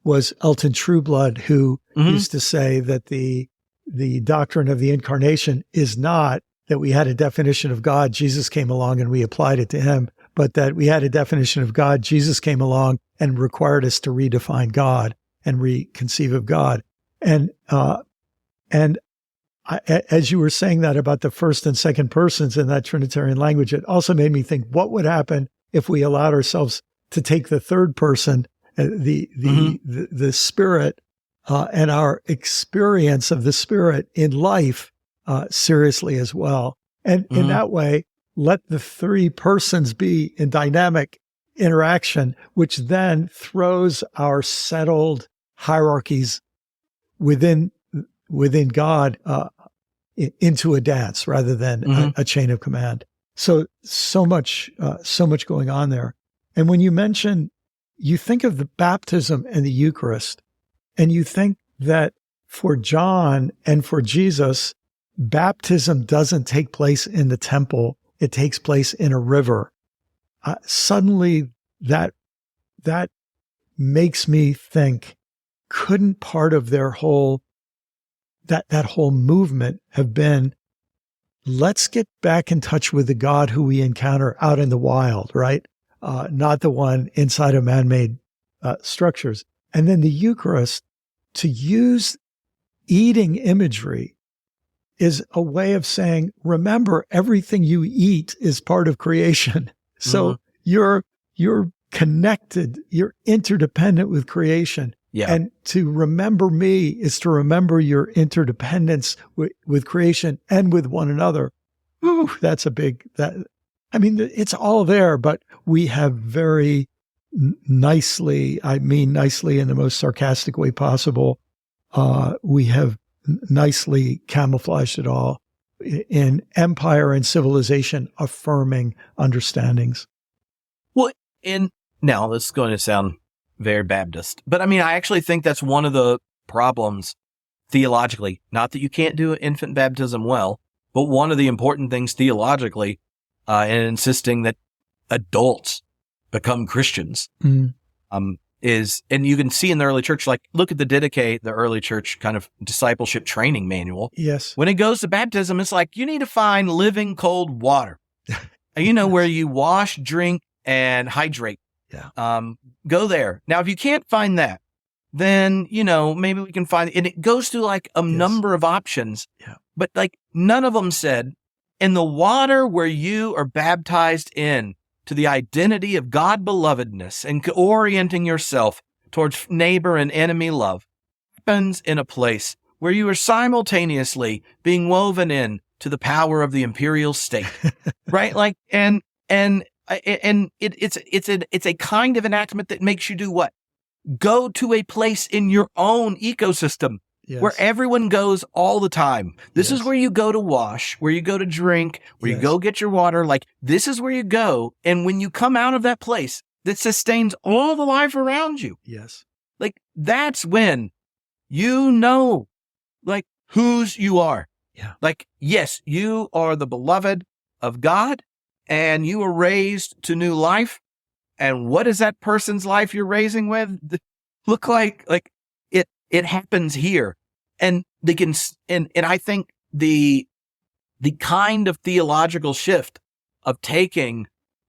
was Elton Trueblood, who used to say that the doctrine of the incarnation is not that we had a definition of God, Jesus came along and we applied it to him, but that we had a definition of God, Jesus came along and required us to redefine God and reconceive of God. And as you were saying that about the first and second persons in that Trinitarian language, it also made me think, what would happen if we allowed ourselves to take the third person, the Spirit, and our experience of the Spirit in life seriously as well? And in that way, let the three persons be in dynamic interaction, which then throws our settled hierarchies within God into a dance rather than a chain of command. So much going on there. And when you think of the baptism and the Eucharist, and you think that for John and for Jesus, baptism doesn't take place in the temple, it takes place in a river. Suddenly that makes me think couldn't part of their whole, that whole movement have been, let's get back in touch with the God who we encounter out in the wild, right? Not the one inside of man-made structures. And then the Eucharist, to use eating imagery, is a way of saying, remember, everything you eat is part of creation. So you're connected, you're interdependent with creation. Yeah. And to remember me is to remember your interdependence with creation and with one another. Ooh, that's a big, it's all there, but we have very nicely, I mean nicely in the most sarcastic way possible, we have nicely camouflaged it all in empire and civilization affirming understandings. Well, and now this is going to sound very Baptist, but I mean, I actually think that's one of the problems theologically. Not that you can't do infant baptism well, but one of the important things theologically, in insisting that adults become Christians, is, and you can see in the early church, like look at the Didache, the early church kind of discipleship training manual. Yes. When it goes to baptism, it's like, you need to find living cold water, where you wash, drink, and hydrate. Yeah. Go there. Now, if you can't find that, then, maybe we can find, and it goes through like a number of options, but like none of them said, in the water where you are baptized in to the identity of God belovedness and orienting yourself towards neighbor and enemy love happens in a place where you are simultaneously being woven in to the power of the imperial state, right? Like, and it's a kind of enactment that makes you do what? Go to a place in your own ecosystem where everyone goes all the time. This is where you go to wash, where you go to drink, where you go get your water. Like, this is where you go. And when you come out of that place that sustains all the life around you, like, that's when like, whose you are. Yeah. Like, yes, you are the beloved of God, and you were raised to new life. And what does that person's life you're raising with look like? Like, it happens here. And they can, and I think the kind of theological shift of taking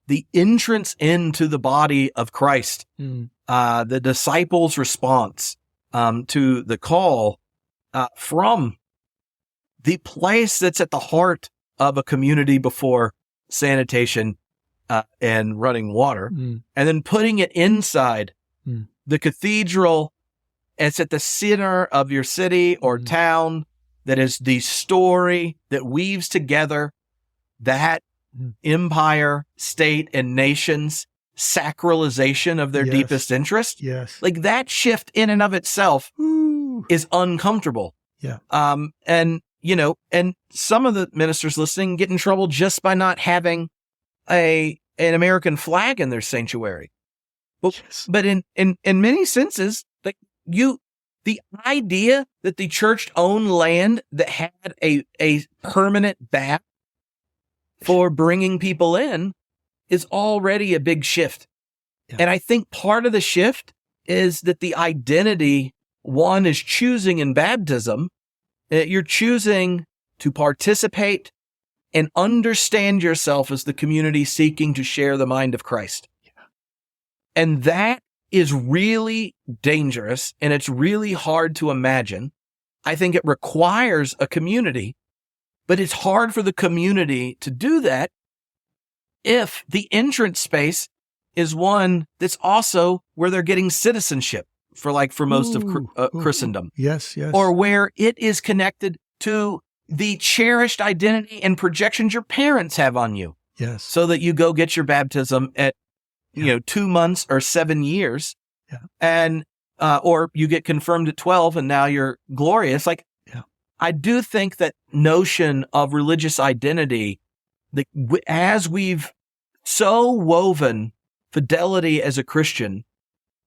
the entrance into the body of Christ, the disciples' response to the call from the place that's at the heart of a community before sanitation and running water, and then putting it inside the cathedral. It's at the center of your city or town that is the story that weaves together that empire, state, and nation's sacralization of their deepest interest. Yes. Like, that shift in and of itself is uncomfortable. Yeah. And some of the ministers listening get in trouble just by not having an American flag in their sanctuary. But in many senses, like, the idea that the church owned land that had a permanent bath for bringing people in is already a big shift. Yeah. And I think part of the shift is that the identity one is choosing in baptism, you're choosing to participate and understand yourself as the community seeking to share the mind of Christ. Yeah. And that is really dangerous, and it's really hard to imagine. I think it requires a community, but it's hard for the community to do that if the entrance space is one that's also where they're getting citizenship for most of Christendom. Yes. Or where it is connected to the cherished identity and projections your parents have on you. Yes. So that you go get your baptism at 2 months or 7 years, and or you get confirmed at 12 and now you're glorious. Like, I do think that notion of religious identity, as we've so woven fidelity as a Christian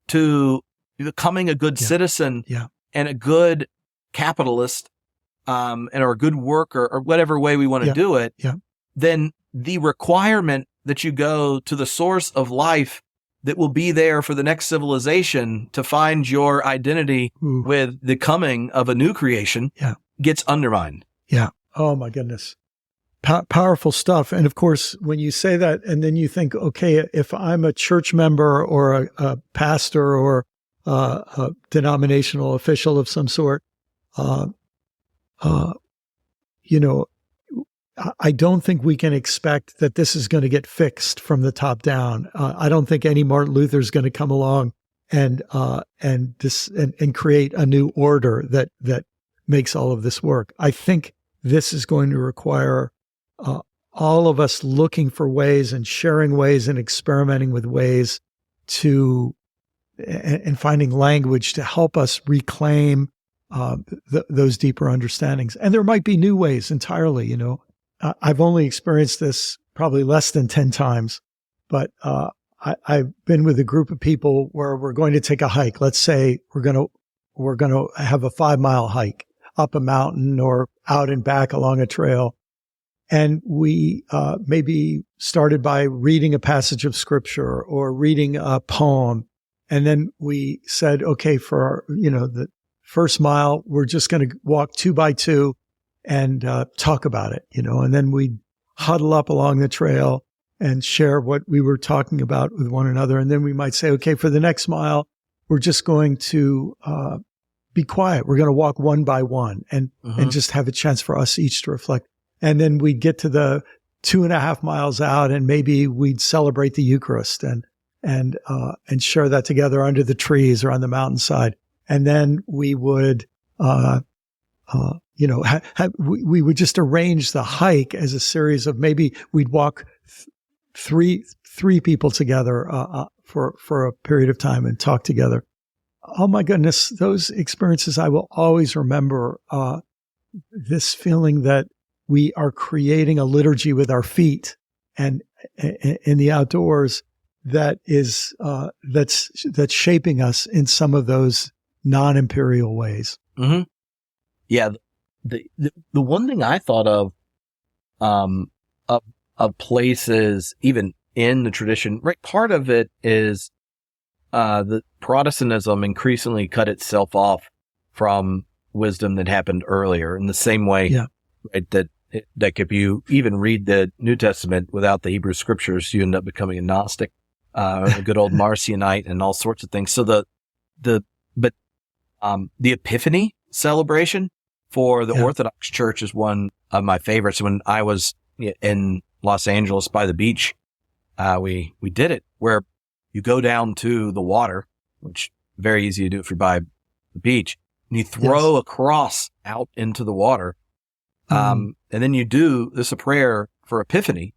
to becoming a good citizen and a good capitalist, or a good worker, or whatever way we want to do it, then the requirement that you go to the source of life that will be there for the next civilization to find your identity with the coming of a new creation gets undermined. Yeah. Oh my goodness. Powerful stuff. And of course, when you say that, and then you think, okay, if I'm a church member or a pastor or a denominational official of some sort, you know, I don't think we can expect that this is going to get fixed from the top down. I don't think any Martin Luther is going to come along and create a new order that makes all of this work. I think this is going to require all of us looking for ways and sharing ways and experimenting with ways and finding language to help us reclaim those deeper understandings. And there might be new ways entirely, you know. I've only experienced this probably less than 10 times, but I've been with a group of people where we're going to take a hike. Let's say we're going to have a 5-mile hike up a mountain or out and back along a trail. And we maybe started by reading a passage of scripture or reading a poem. And then we said, okay, for the first mile, we're just going to walk 2 by 2 and talk about it, and then we'd huddle up along the trail and share what we were talking about with one another. And then we might say, okay, for the next mile, we're just going to be quiet. We're going to walk 1 by 1 and just have a chance for us each to reflect. And then we'd get to the 2.5 miles out, and maybe we'd celebrate the Eucharist and share that together under the trees or on the mountainside. And then we would, we would just arrange the hike as a series of, maybe we'd walk three people together for a period of time and talk together. Oh my goodness, those experiences I will always remember. This feeling that we are creating a liturgy with our feet and in the outdoors that is that's shaping us in some of those non-imperial ways. Mm-hmm. Yeah. The one thing I thought of places, even in the tradition, right? Part of it is, the Protestantism increasingly cut itself off from wisdom that happened earlier in the same way, right? That if you even read the New Testament without the Hebrew scriptures, you end up becoming a Gnostic, a good old Marcionite and all sorts of things. So the Epiphany celebration for the Orthodox Church is one of my favorites. When I was in Los Angeles by the beach, we did it where you go down to the water, which is very easy to do if you're by the beach, and you throw a cross out into the water. And then you do this a prayer for Epiphany.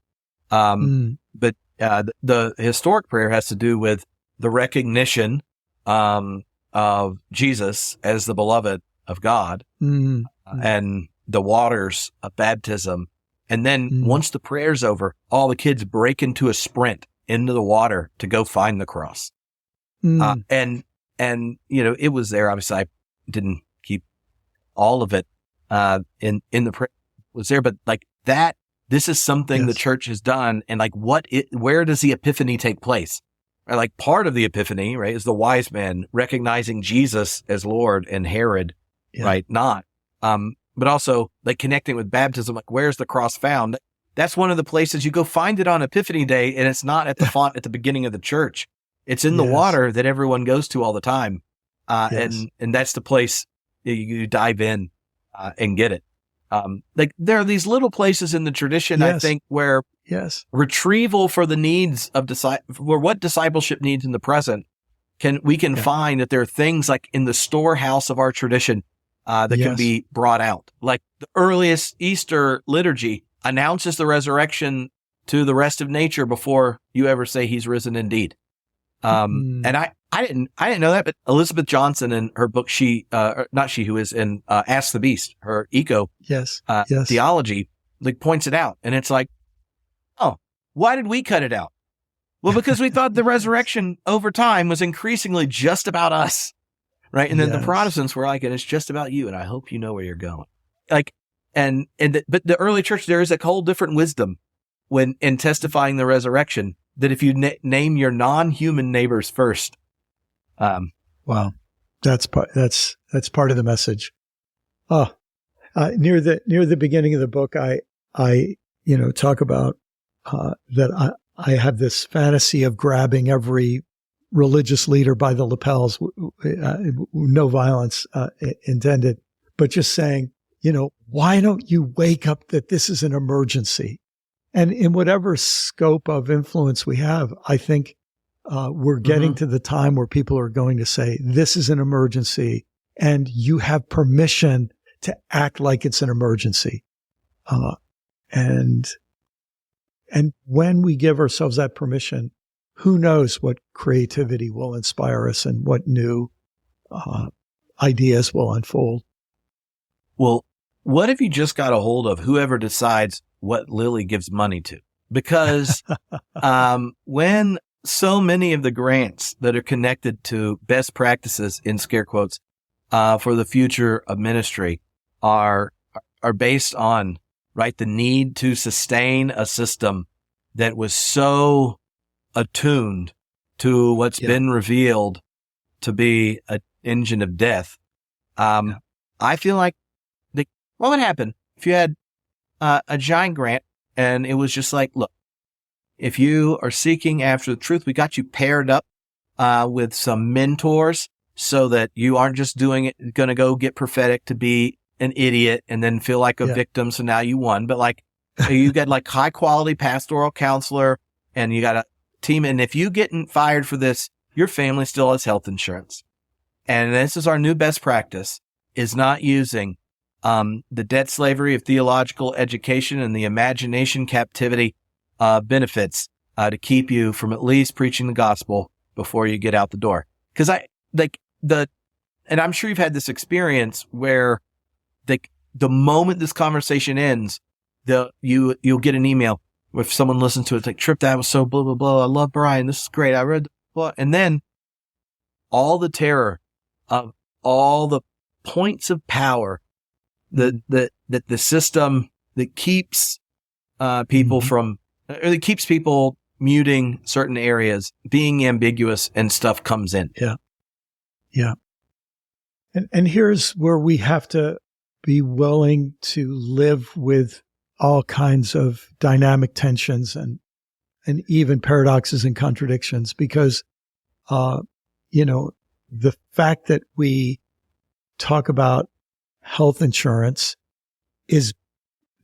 But the historic prayer has to do with the recognition of Jesus as the beloved of God, and the waters of baptism. And then once the prayer's over, all the kids break into a sprint into the water to go find the cross. And it was there. Obviously, I didn't keep all of it, in the prayer was there, but like that, this is something the church has done. And like where does the Epiphany take place? Or like part of the Epiphany, right, is the wise man recognizing Jesus as Lord and Herod, right? Not, but also like connecting with baptism. Like, where's the cross found? That's one of the places you go find it on Epiphany Day. And it's not at the font at the beginning of the church. It's in the water that everyone goes to all the time. And that's the place you dive in, and get it. Like there are these little places in the tradition, I think, where retrieval for the needs of what discipleship needs in the present we can find that there are things like in the storehouse of our tradition, that can be brought out. Like the earliest Easter liturgy announces the resurrection to the rest of nature before you ever say he's risen indeed. And I didn't know that, but Elizabeth Johnson in her book, who is in, Ask the Beast, her eco, theology, like points it out. And it's like, oh, why did we cut it out? Well, because we thought the resurrection over time was increasingly just about us. Right. And then the Protestants were like, and it's just about you. And I hope you know where you're going. Like, but the early church, there is a whole different wisdom in testifying the resurrection that if you name your non-human neighbors first. Wow. That's part of the message. Near the beginning of the book, I talk about, that I have this fantasy of grabbing every religious leader by the lapels, no violence intended, but just saying, why don't you wake up that this is an emergency? And in whatever scope of influence we have, I think we're getting to the time where people are going to say, this is an emergency, and you have permission to act like it's an emergency. And when we give ourselves that permission, who knows what creativity will inspire us and what new ideas will unfold. Well, what if you just got a hold of whoever decides what Lily gives money to? Because when so many of the grants that are connected to best practices, in scare quotes, for the future of ministry are based on, right, the need to sustain a system that was so attuned to what's been revealed to be an engine of death. I feel like what would happen if you had a giant grant and it was just like, look, if you are seeking after the truth, we got you paired up with some mentors so that you aren't just going to go get prophetic to be an idiot and then feel like a victim. So now you won, but like you got like high quality pastoral counselor and you got a team. And if you get fired for this, your family still has health insurance. And this is our new best practice, is not using the debt slavery of theological education and the imagination captivity benefits to keep you from at least preaching the gospel before you get out the door. Because and I'm sure you've had this experience where the moment this conversation ends, you'll get an email if someone listens to it. It's like, Trip, that was so blah blah blah. I love Brian. This is great. I read blah, and then all the terror of all the points of power that the system that keeps people from, or that keeps people muting certain areas, being ambiguous, and stuff comes in. Yeah. And here's where we have to be willing to live with all kinds of dynamic tensions and even paradoxes and contradictions, because, the fact that we talk about health insurance is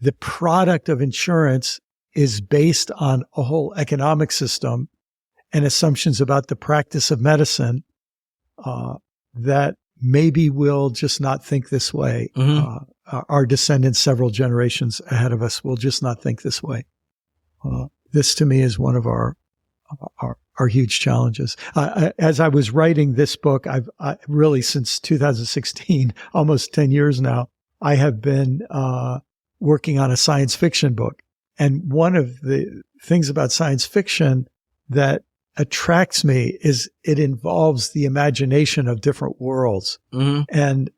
the product of insurance is based on a whole economic system and assumptions about the practice of medicine that maybe we'll just not think this way. Our descendants, several generations ahead of us, will just not think this way. This, to me, is one of our huge challenges. As I was writing this book, I've really, since 2016, almost 10 years now, I have been working on a science fiction book. And one of the things about science fiction that attracts me is it involves the imagination of different worlds. And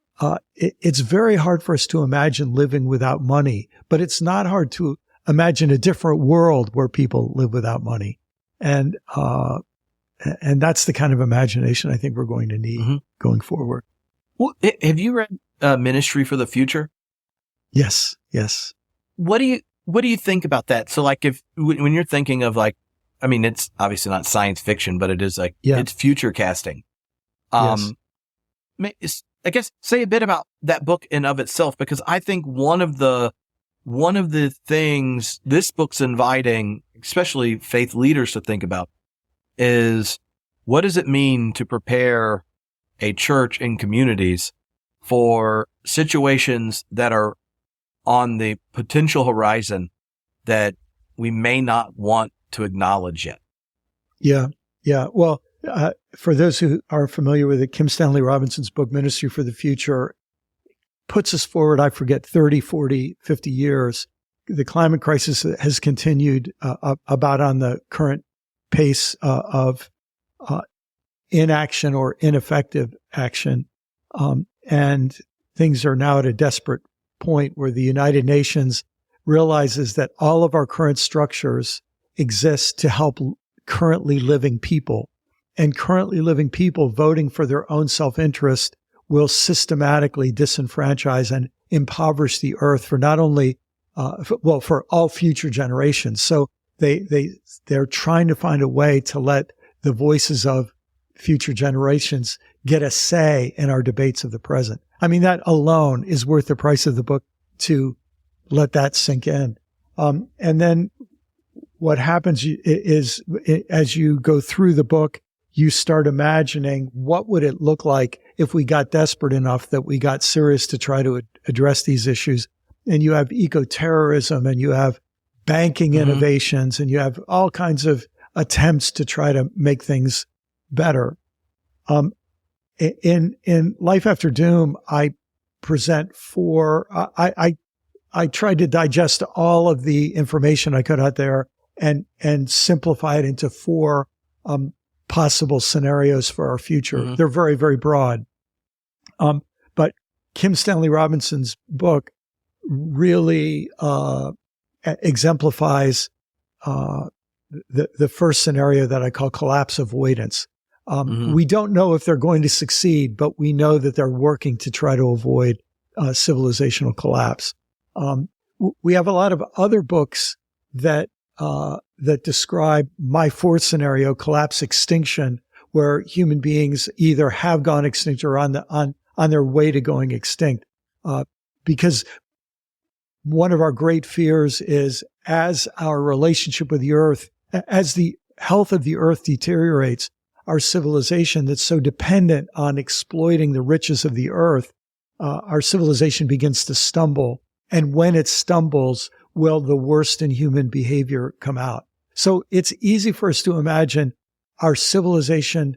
it's very hard for us to imagine living without money, but it's not hard to imagine a different world where people live without money. And that's the kind of imagination I think we're going to need going forward. Well, have you read Ministry for the Future? Yes. What do you think about that? So like when you're thinking of like, I mean, it's obviously not science fiction, but it is like, it's future casting. I guess say a bit about that book in of itself, because I think one of the things this book's inviting, especially faith leaders, to think about is, what does it mean to prepare a church and communities for situations that are on the potential horizon that we may not want to acknowledge yet? Yeah. Well, for those who are familiar with it, Kim Stanley Robinson's book, Ministry for the Future, puts us forward, I forget, 30, 40, 50 years. The climate crisis has continued about on the current pace of inaction or ineffective action. And things are now at a desperate point where the United Nations realizes that all of our current structures exist to help currently living people. And currently living people voting for their own self-interest will systematically disenfranchise and impoverish the earth for not only, for all future generations. So they're trying to find a way to let the voices of future generations get a say in our debates of the present. I mean, that alone is worth the price of the book to let that sink in. And then what happens is as you go through the book, you start imagining what would it look like if we got desperate enough that we got serious to try to address these issues. And you have eco-terrorism, and you have banking innovations, and you have all kinds of attempts to try to make things better. In Life After Doom, I present I tried to digest all of the information I could out there and simplify it into 4 possible scenarios for our future. They're very, very broad. But Kim Stanley Robinson's book really exemplifies the first scenario that I call collapse avoidance. We don't know if they're going to succeed, but we know that they're working to try to avoid civilizational collapse. We have a lot of other books that describe my 4th scenario, collapse extinction, where human beings either have gone extinct or on their way to going extinct. Because one of our great fears is, as our relationship with the earth, as the health of the earth deteriorates, our civilization that's so dependent on exploiting the riches of the earth, our civilization begins to stumble. And when it stumbles, will the worst in human behavior come out? So it's easy for us to imagine our civilization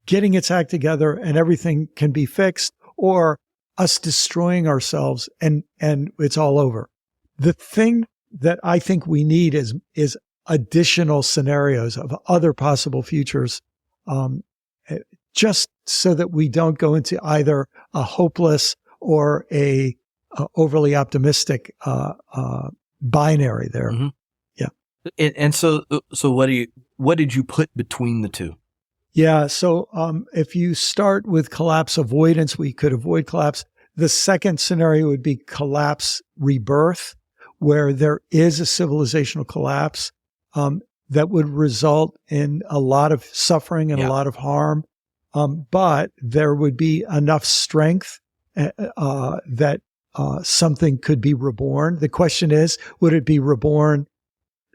getting its act together and everything can be fixed, or us destroying ourselves and it's all over. The thing that I think we need is additional scenarios of other possible futures, just so that we don't go into either a hopeless or a overly optimistic binary there. Yeah. And so what did you put between the two? Yeah. So if you start with collapse avoidance, we could avoid collapse. The second scenario would be collapse rebirth, where there is a civilizational collapse that would result in a lot of suffering and a lot of harm. But there would be enough strength that something could be reborn. The question is, would it be reborn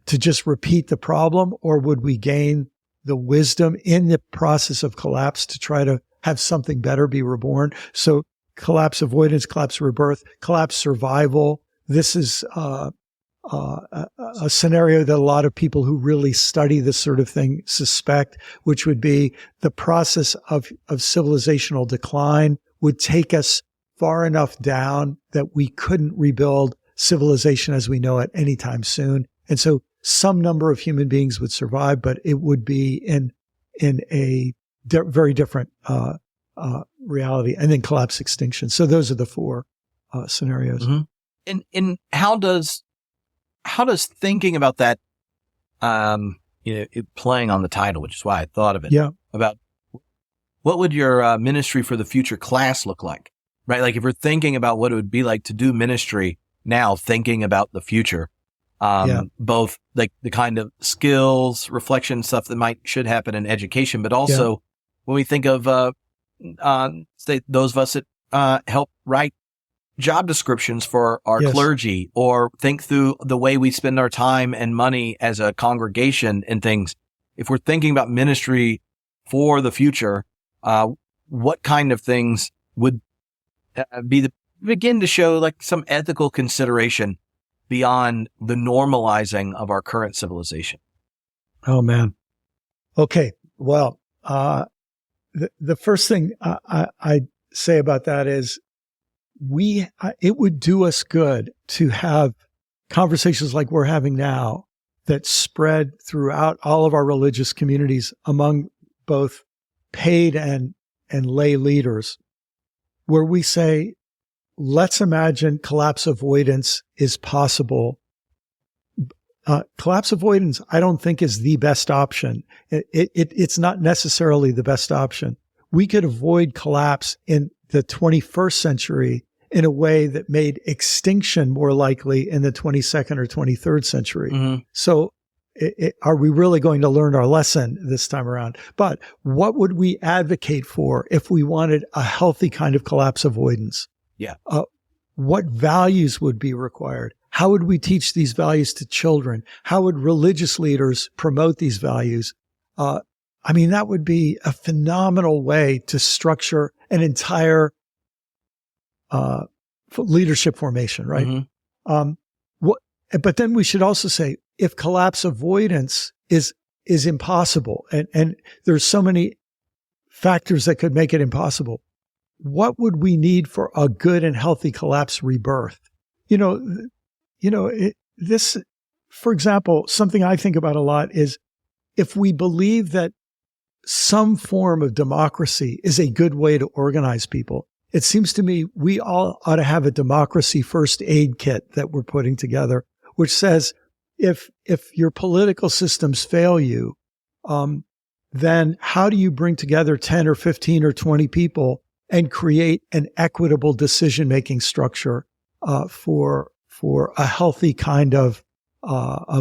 to just repeat the problem, or would we gain the wisdom in the process of collapse to try to have something better be reborn? So collapse avoidance, collapse rebirth, collapse survival. This is a scenario that a lot of people who really study this sort of thing suspect, which would be the process of civilizational decline would take us far enough down that we couldn't rebuild civilization as we know it anytime soon. And so some number of human beings would survive, but it would be in a very different reality, and then collapse extinction. So those are the 4 scenarios. And how does thinking about that, playing on the title, which is why I thought of it, about what would your ministry for the future class look like, right? Like if we're thinking about what it would be like to do ministry now, thinking about the future, both like the kind of skills, reflection stuff that should happen in education, but also when we think of, say those of us that help write job descriptions for our clergy, or think through the way we spend our time and money as a congregation and things. If we're thinking about ministry for the future, what kind of things would begin to show like some ethical consideration beyond the normalizing of our current civilization? Oh man. Okay. Well, the first thing I'd say about that is it would do us good to have conversations like we're having now that spread throughout all of our religious communities among both paid and lay leaders, where we say, let's imagine collapse avoidance is possible collapse avoidance, I don't think is the best option. It's not necessarily the best option. We could avoid collapse in the 21st century in a way that made extinction more likely in the 22nd or 23rd century. Mm-hmm. So are we really going to learn our lesson this time around? But what would we advocate for if we wanted a healthy kind of collapse avoidance? Yeah. What values would be required? How would we teach these values to children? How would religious leaders promote these values? That would be a phenomenal way to structure an entire leadership formation, right? Mm-hmm. But then we should also say, if collapse avoidance is impossible, and there's so many factors that could make it impossible, what would we need for a good and healthy collapse rebirth? This, for example, something I think about a lot is if we believe that some form of democracy is a good way to organize people, it seems to me we all ought to have a democracy first aid kit that we're putting together, which says if your political systems fail you, then how do you bring together 10 or 15 or 20 people and create an equitable decision-making structure for a healthy kind of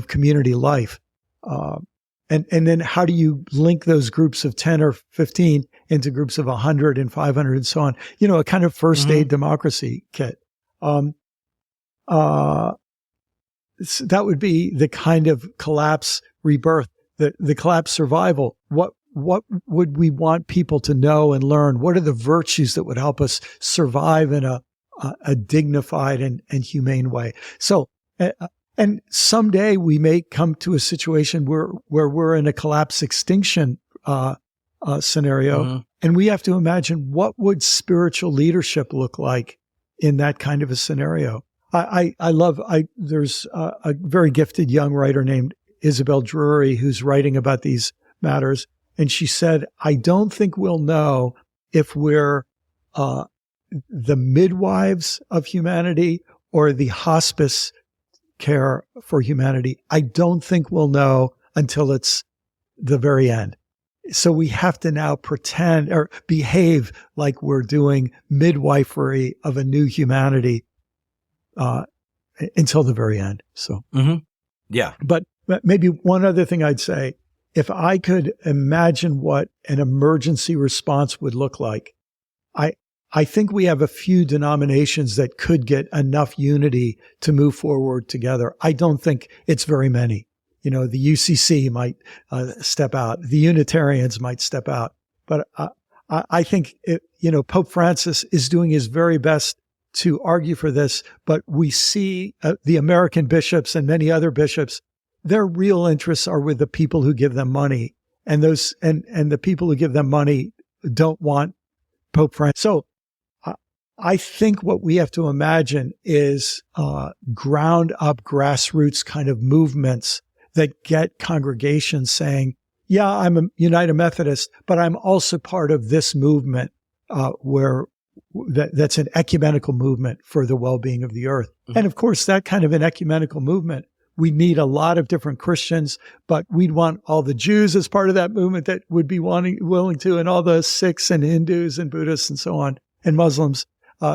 community life? And then how do you link those groups of 10 or 15 into groups of 100 and 500 and so on? A kind of first aid democracy kit. That would be the kind of collapse rebirth, the collapse survival. What would we want people to know and learn? What are the virtues that would help us survive in a dignified and humane way? So, and someday we may come to a situation where we're in a collapse extinction scenario, and we have to imagine what would spiritual leadership look like in that kind of a scenario. There's a very gifted young writer named Isabel Drury who's writing about these matters. And she said, I don't think we'll know if we're the midwives of humanity or the hospice care for humanity. I don't think we'll know until it's the very end. So we have to now pretend or behave like we're doing midwifery of a new humanity until the very end. So, yeah. But maybe one other thing I'd say, if I could imagine what an emergency response would look like, I think we have a few denominations that could get enough unity to move forward together. I don't think it's very many. The UCC might step out. The Unitarians might step out. But I think, Pope Francis is doing his very best to argue for this, but we see the American bishops and many other bishops, their real interests are with the people who give them money, and the people who give them money don't want Pope Francis. So I think what we have to imagine is ground up grassroots kind of movements that get congregations saying, yeah, I'm a United Methodist, but I'm also part of this movement that's an ecumenical movement for the well-being of the earth. Mm-hmm. And of course, that kind of an ecumenical movement, we need a lot of different Christians, but we'd want all the Jews as part of that movement that would be willing to, and all the Sikhs and Hindus and Buddhists and so on, and Muslims.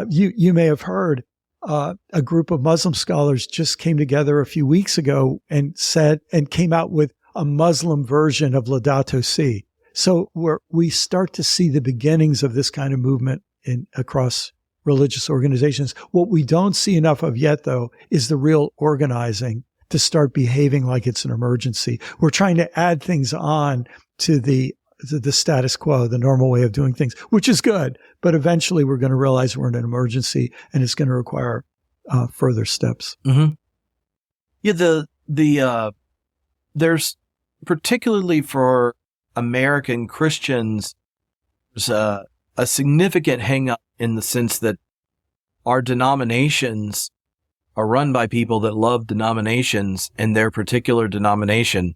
You may have heard a group of Muslim scholars just came together a few weeks ago and came out with a Muslim version of Laudato Si. So we start to see the beginnings of this kind of movement across religious organizations. What we don't see enough of yet, though, is the real organizing to start behaving like it's an emergency. We're trying to add things on to the status quo, the normal way of doing things, which is good. But eventually we're going to realize we're in an emergency, and it's going to require further steps. Mm-hmm. Yeah, there's particularly for American Christians, there's a significant hang-up in the sense that our denominations are run by people that love denominations and their particular denomination,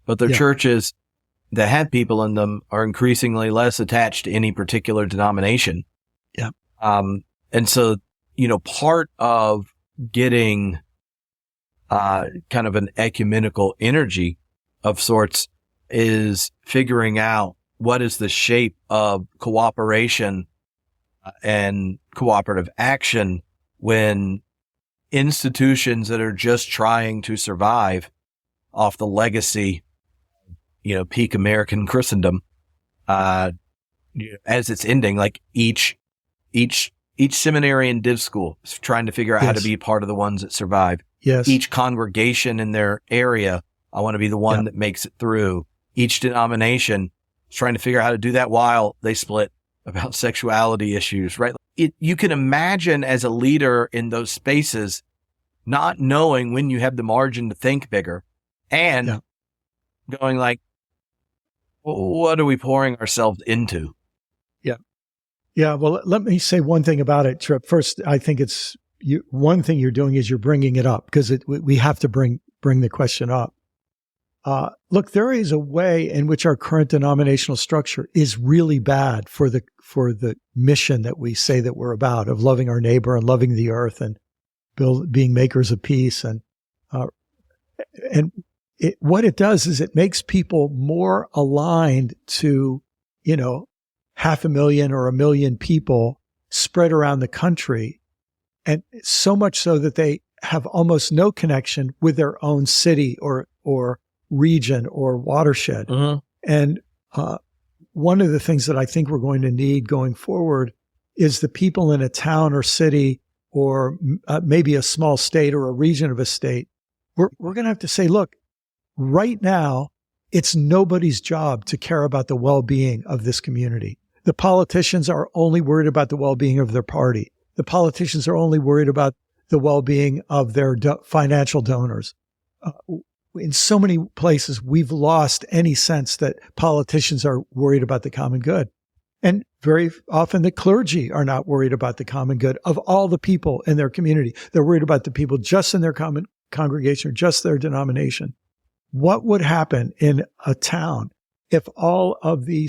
but their churches that have people in them are increasingly less attached to any particular denomination. Yeah. And so, part of getting kind of an ecumenical energy of sorts, is figuring out what is the shape of cooperation and cooperative action when institutions that are just trying to survive off the legacy, peak American Christendom, as it's ending, like each seminary and div school is trying to figure out how to be part of the ones that survive. Yes. Each congregation in their area, I want to be the one that makes it through. Each denomination is trying to figure out how to do that while they split about sexuality issues, right? You can imagine as a leader in those spaces, not knowing when you have the margin to think bigger and going like, what are we pouring ourselves into? Yeah. Well, let me say one thing about it, Tripp. First, I think one thing you're doing is you're bringing it up because we have to bring the question up. Look, there is a way in which our current denominational structure is really bad for the mission that we say that we're about, of loving our neighbor and loving the earth and being makers of peace. And what it does is it makes people more aligned to, 500,000 or 1 million people spread around the country. And so much so that they have almost no connection with their own city or region or watershed. Mm-hmm. And one of the things that I think we're going to need going forward is the people in a town or city or maybe a small state or a region of a state. We're going to have to say, look, right now, it's nobody's job to care about the well-being of this community. The politicians are only worried about the well-being of their party. The politicians are only worried about the well-being of their financial donors. In so many places, we've lost any sense that politicians are worried about the common good. And very often the clergy are not worried about the common good of all the people in their community. They're worried about the people just in their common congregation or just their denomination. What would happen in a town if all of the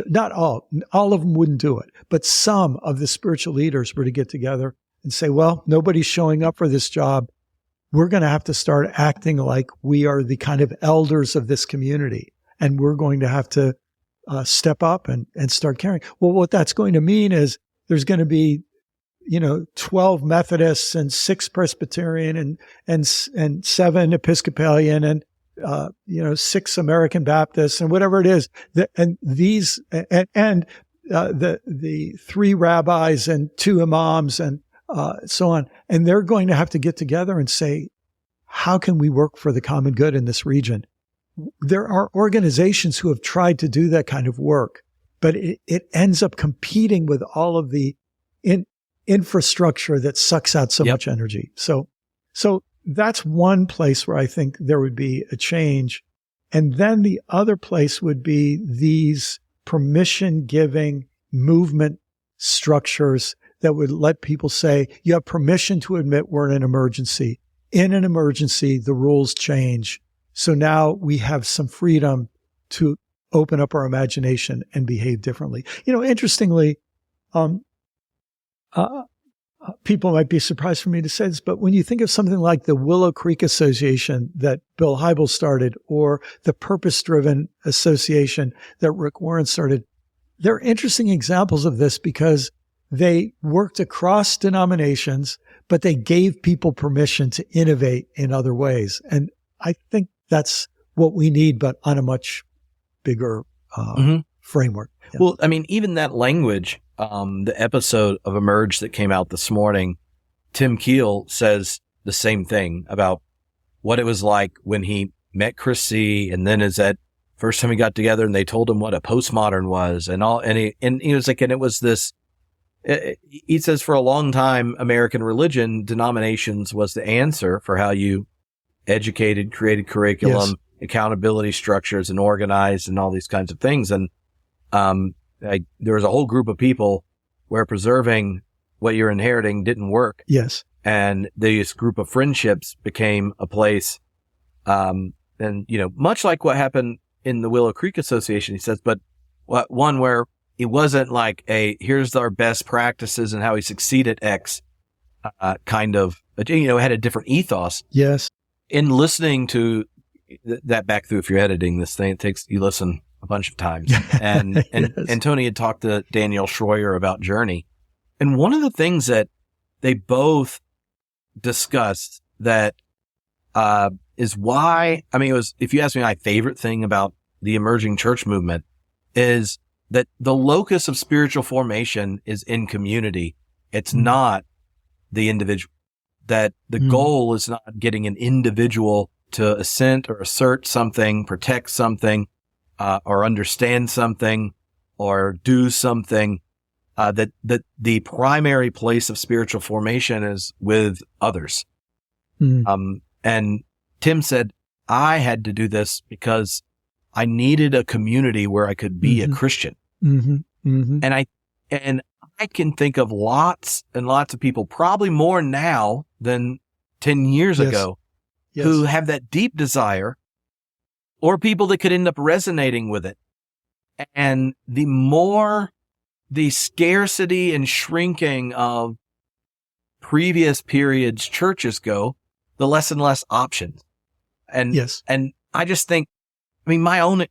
not all of them wouldn't do it, but some of the spiritual leaders were to get together and say, well, nobody's showing up for this job. We're going to have to start acting like we are the kind of elders of this community. And we're going to have to step up and start caring. Well, what that's going to mean is there's going to be, 12 Methodists and 6 Presbyterian and 7 Episcopalian and 6 American Baptists and whatever it is. And these and the 3 rabbis and 2 imams and so on. And they're going to have to get together and say, how can we work for the common good in this region? There are organizations who have tried to do that kind of work, but it ends up competing with all of the infrastructure that sucks out so much energy. So that's one place where I think there would be a change. And then the other place would be these permission-giving movement structures that would let people say, you have permission to admit we're in an emergency. In an emergency, the rules change. So now we have some freedom to open up our imagination and behave differently. Interestingly, people might be surprised for me to say this, but when you think of something like the Willow Creek Association that Bill Hybels started, or the Purpose-Driven Association that Rick Warren started, they're interesting examples of this because they worked across denominations, but they gave people permission to innovate in other ways. And I think that's what we need, but on a much bigger framework. Yeah. Well, I mean, even that language, the episode of Emerge that came out this morning, Tim Keel says the same thing about what it was like when he met Chris C. And then is that first time he got together and they told him what a postmodern was and all. And he was like, and it was this, he says for a long time, American religion, denominations was the answer for how you educated, created curriculum, accountability structures and organized and all these kinds of things. And, there was a whole group of people where preserving what you're inheriting didn't work. Yes. And this group of friendships became a place, and, much like what happened in the Willow Creek Association, he says, but one where it wasn't like here's our best practices and how we succeed at X, kind of, it had a different ethos. Yes. in listening to that back through, if you're editing this thing, you listen a bunch of times. And Yes. Tony had talked to Daniel Schroyer about Journey. And one of the things that they both discussed that is why, I mean, it was, if you ask me, my favorite thing about the emerging church movement is that the locus of spiritual formation is in community. It's not the individual. That the goal is not getting an individual to assent or assert something, protect something, or understand something, or do something. That the primary place of spiritual formation is with others. And Tim said, I had to do this because I needed a community where I could be a Christian. And I can think of lots and lots of people, probably more now than 10 years ago, who have that deep desire, or people that could end up resonating with it. And the more the scarcity and shrinking of previous periods churches go, the less and less options. And I just think, I mean, my own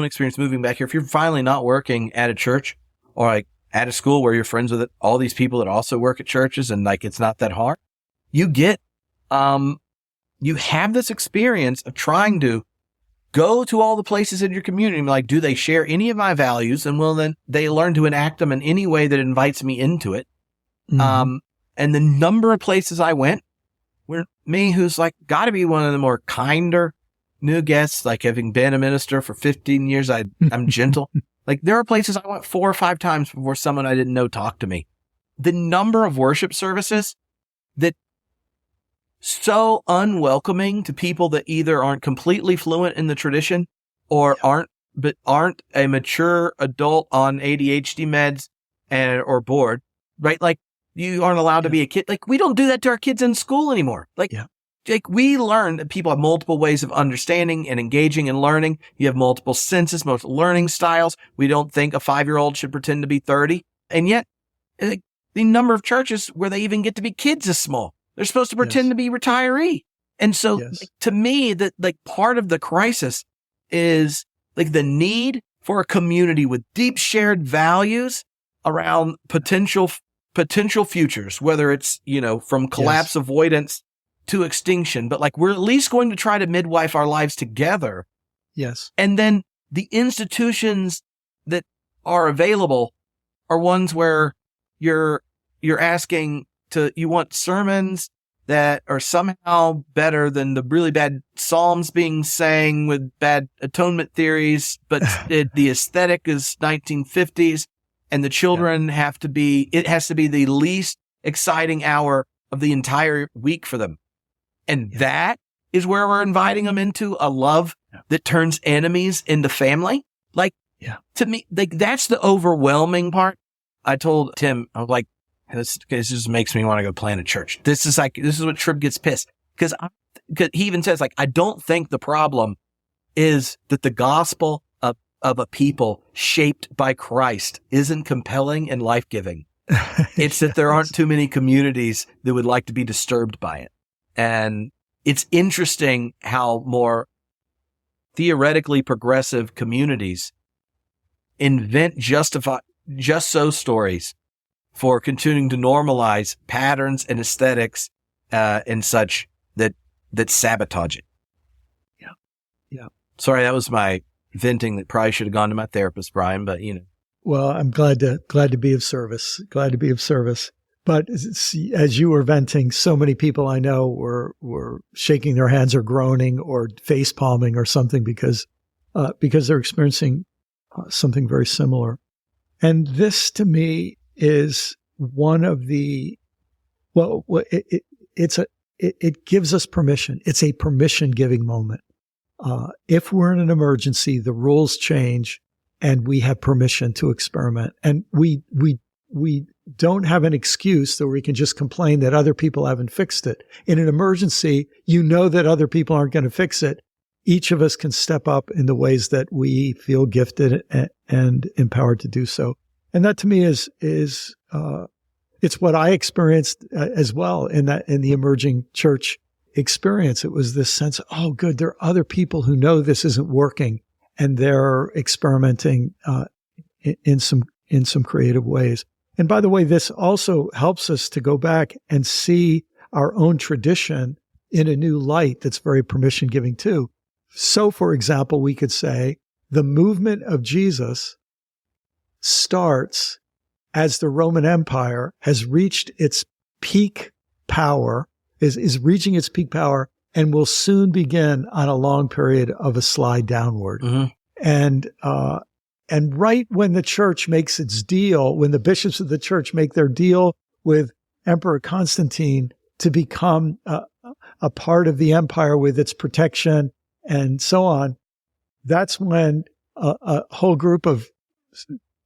experience moving back here, if you're finally not working at a church or like at a school where you're friends with all these people that also work at churches and like it's not that hard, you get, you have this experience of trying to go to all the places in your community and be like, do they share any of my values? And well, then they learn to enact them in any way that invites me into it. And the number of places I went where me, who's like got to be one of the more kinder new guests, like having been a minister for 15 years, I'm gentle. Like there are places I went 4 or 5 times before someone I didn't know talked to me. The number of worship services that so unwelcoming to people that either aren't completely fluent in the tradition or aren't a mature adult on ADHD meds or bored, right? Like you aren't allowed to be a kid. Like we don't do that to our kids in school anymore. Like we learn that people have multiple ways of understanding and engaging and learning. You have multiple senses, multiple learning styles. We don't think a 5-year-old should pretend to be 30. And yet the number of churches where they even get to be kids is small. They're supposed to pretend to be retiree. And so like, to me, that like part of the crisis is like the need for a community with deep shared values around potential futures, whether it's, from collapse avoidance to extinction, but like we're at least going to try to midwife our lives together. Yes. And then the institutions that are available are ones where you're asking you want sermons that are somehow better than the really bad psalms being sang with bad atonement theories, but the aesthetic is 1950s and the children it has to be the least exciting hour of the entire week for them. And that is where we're inviting them into a love that turns enemies into family. Like, to me, like that's the overwhelming part. I told Tim, I was like, this just makes me want to go plant a church. This is what Tripp gets pissed. Because he even says, like, I don't think the problem is that the gospel of a people shaped by Christ isn't compelling and life-giving. It's that there aren't too many communities that would like to be disturbed by it. And it's interesting how more theoretically progressive communities invent just so stories for continuing to normalize patterns and aesthetics and such that sabotage it. Yeah. Sorry, that was my venting that probably should have gone to my therapist, Brian, but Well, I'm glad to be of service. Glad to be of service. But as you were venting, so many people I know were shaking their hands or groaning or face palming or something because they're experiencing something very similar. And this, to me, is one of the it gives us permission. It's a permission giving moment. If we're in an emergency, the rules change, and we have permission to experiment. And we don't have an excuse that we can just complain that other people haven't fixed it. In an emergency, that other people aren't going to fix it. Each of us can step up in the ways that we feel gifted and empowered to do so. And that to me is it's what I experienced as well in the emerging church experience. It was this sense, oh, good, there are other people who know this isn't working, and they're experimenting in some creative ways. And by the way, this also helps us to go back and see our own tradition in a new light that's very permission-giving too. So, for example, we could say the movement of Jesus starts as the Roman Empire has reached its peak power, is reaching its peak power, and will soon begin on a long period of a slide downward. Mm-hmm. And right when the church makes its deal, when the bishops of the church make their deal with Emperor Constantine to become a part of the empire with its protection and so on, that's when a whole group of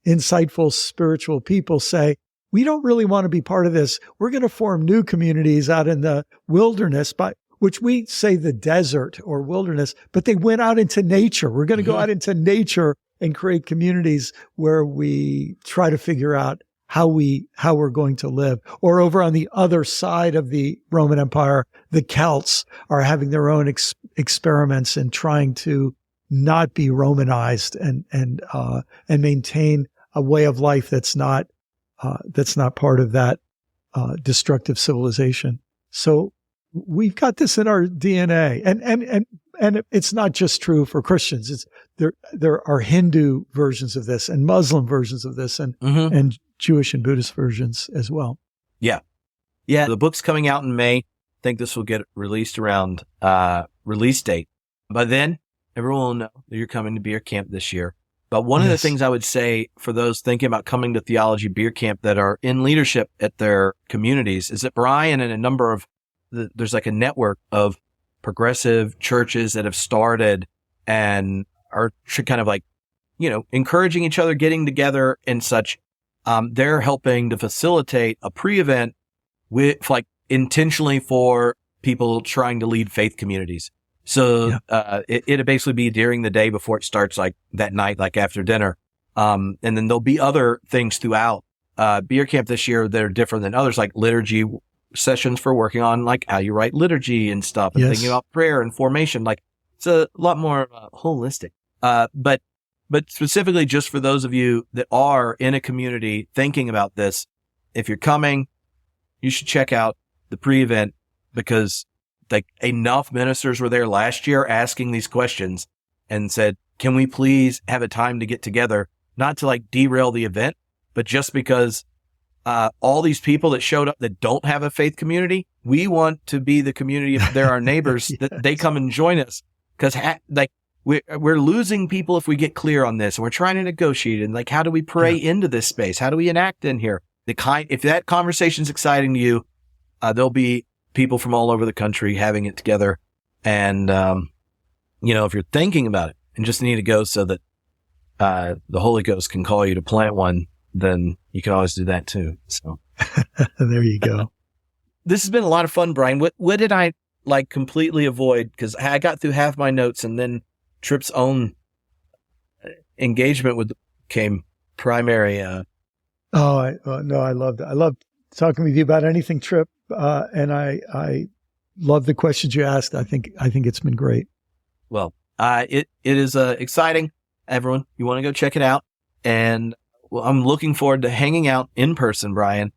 insightful spiritual people say, we don't really want to be part of this. We're going to form new communities out in the wilderness, which we say the desert or wilderness, but they went out into nature. We're going to go out into nature and create communities where we try to figure out how we're going to live. Or over on the other side of the Roman Empire, the Celts are having their own experiments in trying to not be Romanized and maintain a way of life that's not part of that destructive civilization. So we've got this in our DNA, and it's not just true for Christians. There are Hindu versions of this, and Muslim versions of this, and Jewish and Buddhist versions as well. Yeah. The book's coming out in May. I think this will get released around release date. By then, everyone will know that you're coming to Beer Camp this year. But one of the things I would say for those thinking about coming to Theology Beer Camp that are in leadership at their communities is that Brian and a number of there's like a network of progressive churches that have started and are kind of like, encouraging each other, getting together and such. They're helping to facilitate a pre-event with intentionally for people trying to lead faith communities. So, it'll basically be during the day before it starts, like that night, like after dinner. And then there'll be other things throughout, Beer Camp this year that are different than others, like liturgy sessions for working on like how you write liturgy and stuff and thinking about prayer and formation. Like it's a lot more holistic. But specifically just for those of you that are in a community thinking about this, if you're coming, you should check out the pre-event because like enough ministers were there last year asking these questions and said, can we please have a time to get together, not to like derail the event, but just because all these people that showed up that don't have a faith community, we want to be the community if they're our neighbors that they come and join us. Because we're losing people if we get clear on this. And we're trying to negotiate and like, how do we pray into this space? How do we enact in here? If that conversation's exciting to you, there'll be people from all over the country having it together. And, if you're thinking about it and just need to go so that the Holy Ghost can call you to plant one, then you can always do that too. So there you go. This has been a lot of fun, Brian. What did I completely avoid? Because I got through half my notes and then Tripp's own engagement with came primary. I loved it. I loved talking with you about anything, Tripp. And I love the questions you asked. I think it's been great. Well, it is exciting. Everyone, you want to go check it out. And I'm looking forward to hanging out in person, Brian.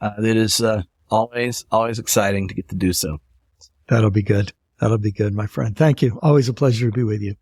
It is always exciting to get to do so. That'll be good. That'll be good, my friend. Thank you. Always a pleasure to be with you.